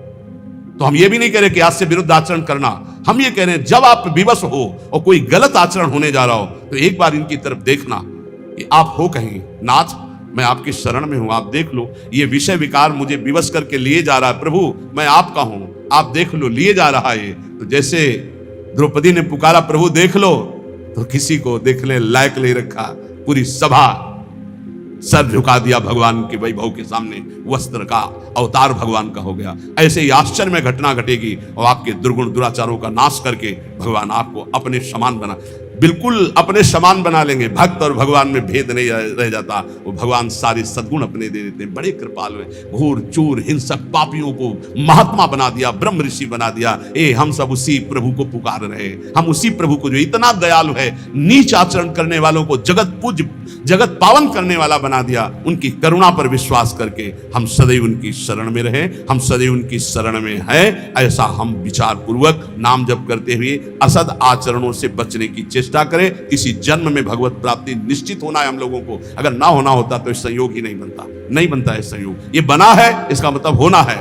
तो हम ये भी नहीं कह रहे कि आज से विरुद्ध आचरण करना। हम ये कह रहे हैं जब आप विवश हो और कोई गलत आचरण होने जा रहा हो तो एक बार इनकी तरफ देखना कि आप हो कहीं, नाथ मैं आपकी शरण में हूं, आप देख लो, ये विषय विकार मुझे विवश करके लिए जा रहा है, प्रभु मैं आपका हूं, आप देख लो, लिए जा रहा है। तो जैसे द्रौपदी ने पुकारा प्रभु देख लो, तो किसी को देखने लायक नहीं रखा, पूरी सभा सर झुका दिया भगवान के वैभव के सामने, वस्त्र का अवतार भगवान का हो गया। ऐसे ही आश्चर्य में घटना घटेगी और आपके दुर्गुण दुराचारों का नाश करके भगवान आपको अपने समान बना, बिल्कुल अपने समान बना लेंगे। भक्त और भगवान में भेद नहीं रह जाता, वो भगवान सारे सद्गुण अपने दे देते हैं। बड़े कृपालु हैं। घोर चोर हिंसक पापियों को महात्मा बना दिया, ब्रह्म ऋषि बना दिया। हम सब उसी प्रभु को पुकार रहे, हम उसी प्रभु को जो इतना दयालु है, नीच आचरण करने वालों को जगत पूज्य जगत पावन करने वाला बना दिया। उनकी करुणा पर विश्वास करके हम सदैव उनकी शरण में रहे, हम सदैव उनकी शरण में हैं। ऐसा हम विचार पूर्वक नाम जप करते हुए असद आचरणों से बचने की चेष्टा करें। इसी जन्म में भगवत प्राप्ति निश्चित होना है हम लोगों को। अगर ना होना होता तो इस संयोग ही नहीं बनता, नहीं बनता है संयोग। ये बना है, इसका मतलब होना है।